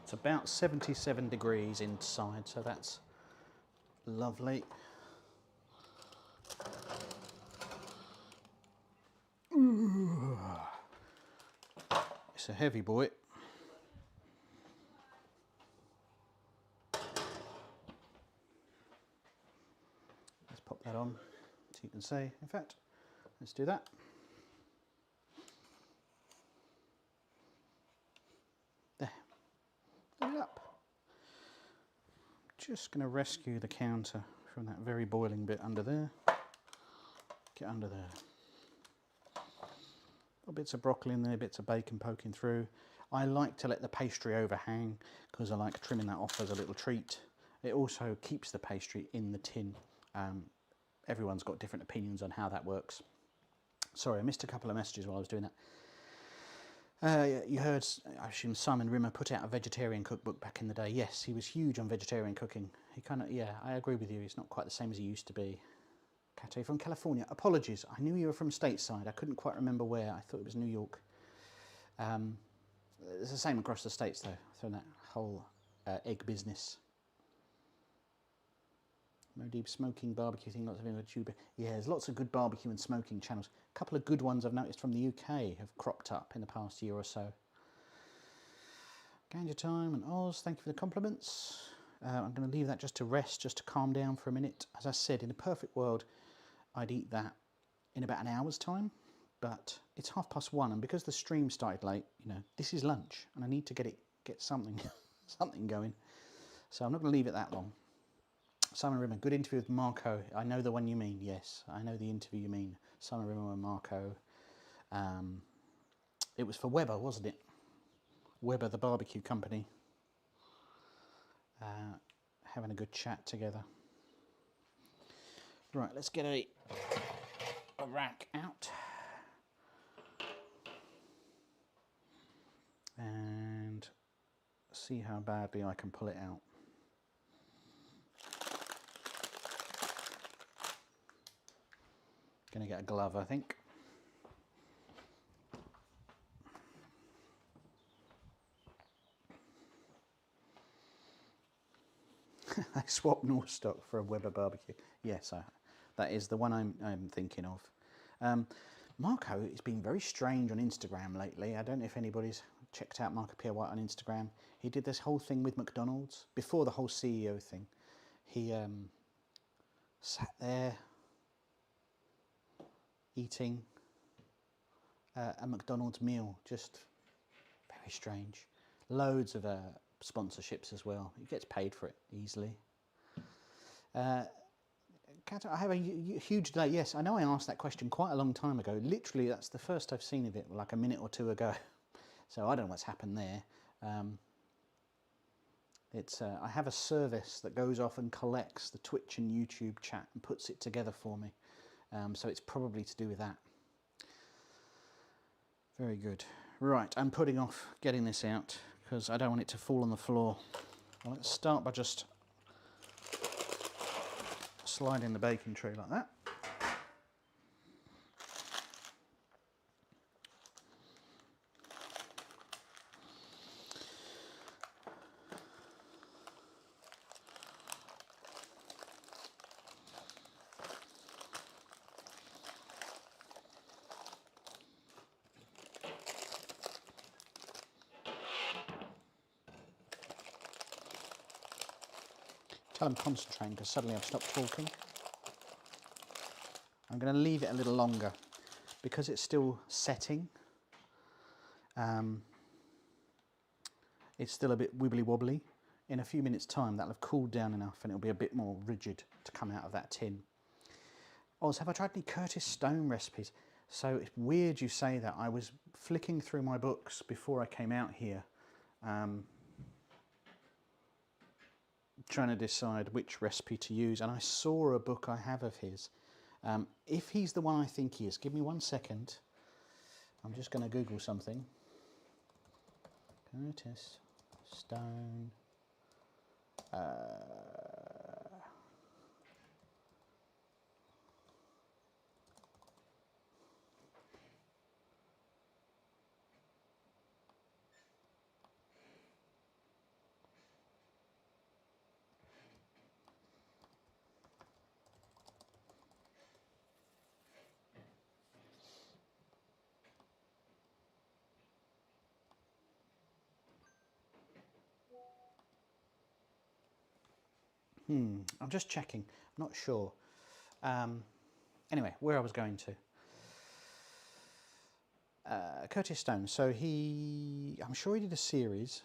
It's about 77 degrees inside, so that's lovely. Ooh. It's a heavy boy. Let's pop that on so you can see. In fact, let's do that. There. Lift it up. Just going to rescue the counter from that very boiling bit under there. Get under there. Bits of broccoli in there, bits of bacon poking through. I like to let the pastry overhang because I like trimming that off as a little treat. It also keeps the pastry in the tin. Everyone's got different opinions on how that works. Sorry, I missed a couple of messages while I was doing that. You heard, I assume Simon Rimmer put out a vegetarian cookbook back in the day. Yes, he was huge on vegetarian cooking. He kind of, yeah, I agree with you. He's not quite the same as he used to be. Kate from California. Apologies, I knew you were from stateside. I couldn't quite remember where. I thought it was New York. It's the same across the states though, through that whole egg business. Modib smoking barbecue thing, lots of YouTube. Yeah, there's lots of good barbecue and smoking channels. A couple of good ones I've noticed from the UK have cropped up in the past year or so. Ganja Time and Oz, thank you for the compliments. I'm going to leave that just to rest, just to calm down for a minute. As I said, in a perfect world, I'd eat that in about an hour's time, but it's 1:30, and because the stream started late, you know, this is lunch, and I need to get something, something going. So I'm not going to leave it that long. Simon Rimmer, good interview with Marco. I know the one you mean. Yes, I know the interview you mean. Simon Rimmer and Marco. It was for Weber, wasn't it? Weber, the barbecue company. Having a good chat together. Right, let's get a rack out. And see how badly I can pull it out. Gonna get a glove, I think. I swapped Norstock for a Weber barbecue. Yes, that is the one I'm thinking of. Marco has been very strange on Instagram lately. I don't know if anybody's checked out Marco Pierre White on Instagram. He did this whole thing with McDonald's before the whole CEO thing. He sat there eating a McDonald's meal, just very strange. Loads of sponsorships as well. He gets paid for it easily. I have a huge delay. Yes, I know I asked that question quite a long time ago. Literally, that's the first I've seen of it, like a minute or two ago. So I don't know what's happened there. I have a service that goes off and collects the Twitch and YouTube chat and puts it together for me. So it's probably to do with that. Very good. Right, I'm putting off getting this out because I don't want it to fall on the floor. Well, let's start by just sliding the baking tray like that. Tell I'm concentrating because suddenly I've stopped talking. I'm going to leave it a little longer because it's still setting. It's still a bit wibbly wobbly. In a few minutes time that'll have cooled down enough and it'll be a bit more rigid to come out of that tin. Also, have I tried any Curtis Stone recipes? So it's weird you say that. I was flicking through my books before I came out here, trying to decide which recipe to use, and I saw a book I have of his. If he's the one I think he is, give me 1 second. I'm just going to Google something. Curtis Stone. I'm just checking. I'm not sure. Anyway, where I was going to. Curtis Stone. So I'm sure he did a series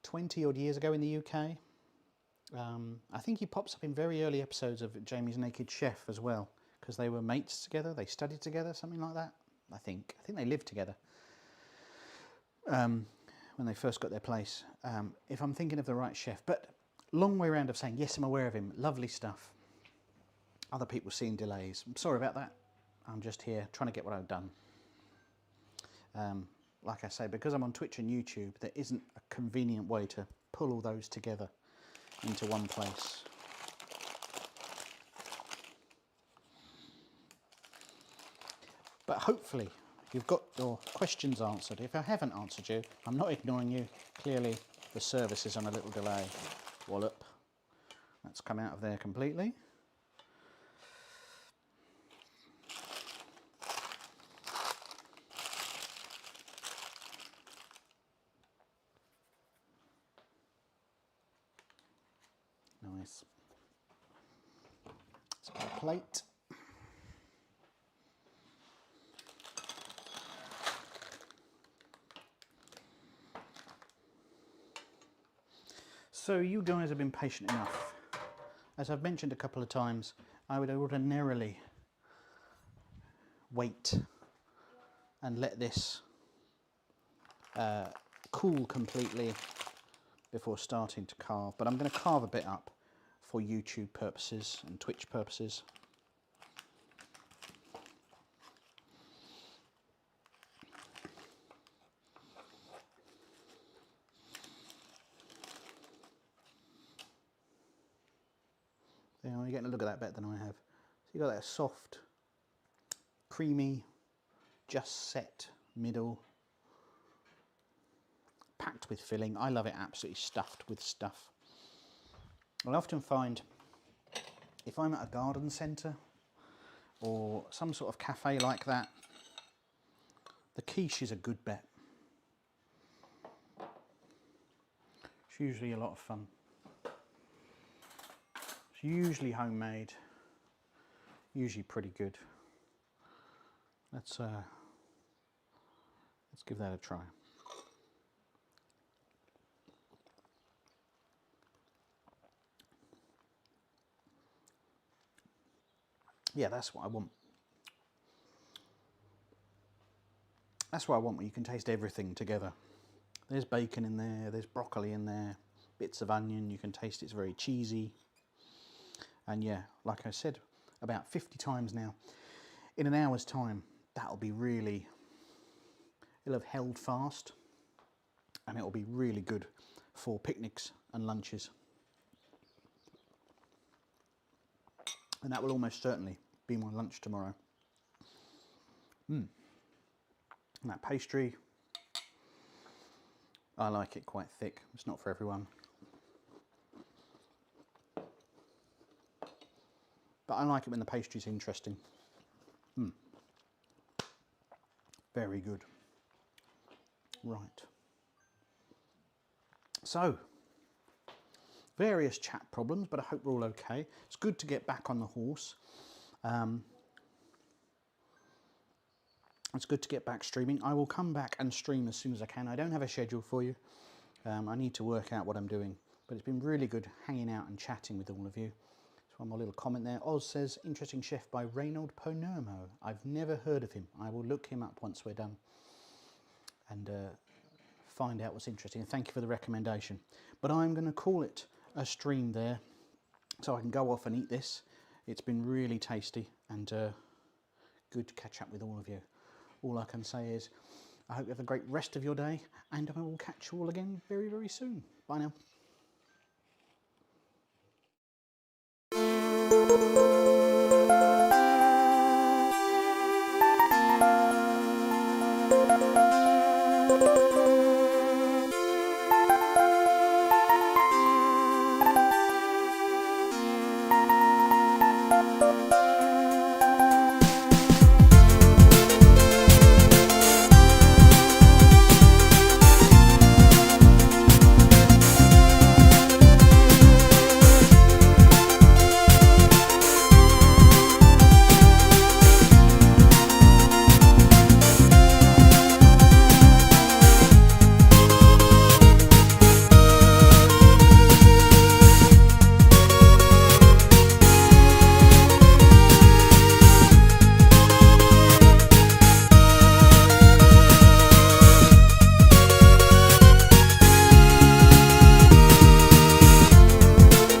20 odd years ago in the UK. I think he pops up in very early episodes of Jamie's Naked Chef as well, because they were mates together, they studied together, something like that. I think they lived together when they first got their place. If I'm thinking of the right chef, but long way round of saying yes, I'm aware of him. Lovely stuff. Other people seeing delays. I'm sorry about that. I'm just here trying to get what I've done. Like I say, because I'm on Twitch and YouTube, there isn't a convenient way to pull all those together into one place. But hopefully you've got your questions answered. If I haven't answered you, I'm not ignoring you. Clearly the service is on a little delay. Wallop. That's come out of there completely. Nice. Let's get a plate. So you guys have been patient enough. As I've mentioned a couple of times, I would ordinarily wait and let this cool completely before starting to carve, but I'm going to carve a bit up for YouTube purposes and Twitch purposes. getting a look at that better than I have. So you've got that soft, creamy, just set middle, packed with filling. I love it absolutely stuffed with stuff. I often find if I'm at a garden centre or some sort of cafe like that, the quiche is a good bet. It's usually a lot of fun. It's usually homemade, usually pretty good. Let's give that a try. Yeah, that's what I want. That's what I want, where you can taste everything together. There's bacon in there, there's broccoli in there, bits of onion, you can taste it's very cheesy. And yeah, like I said, about 50 times now, in an hour's time, that'll be really, it'll have held fast, and it'll be really good for picnics and lunches. And that will almost certainly be my lunch tomorrow. And that pastry, I like it quite thick. It's not for everyone. But I like it when the pastry's interesting. Very good. Right. So, various chat problems, but I hope we're all okay. It's good to get back on the horse. It's good to get back streaming. I will come back and stream as soon as I can. I don't have a schedule for you. I need to work out what I'm doing. But it's been really good hanging out and chatting with all of you. Just one more little comment there. Oz says, interesting chef by Reynold Palermo. I've never heard of him. I will look him up once we're done and find out what's interesting. And thank you for the recommendation. But I'm going to call it a stream there so I can go off and eat this. It's been really tasty and good to catch up with all of you. All I can say is I hope you have a great rest of your day, and I will catch you all again very, very soon. Bye now.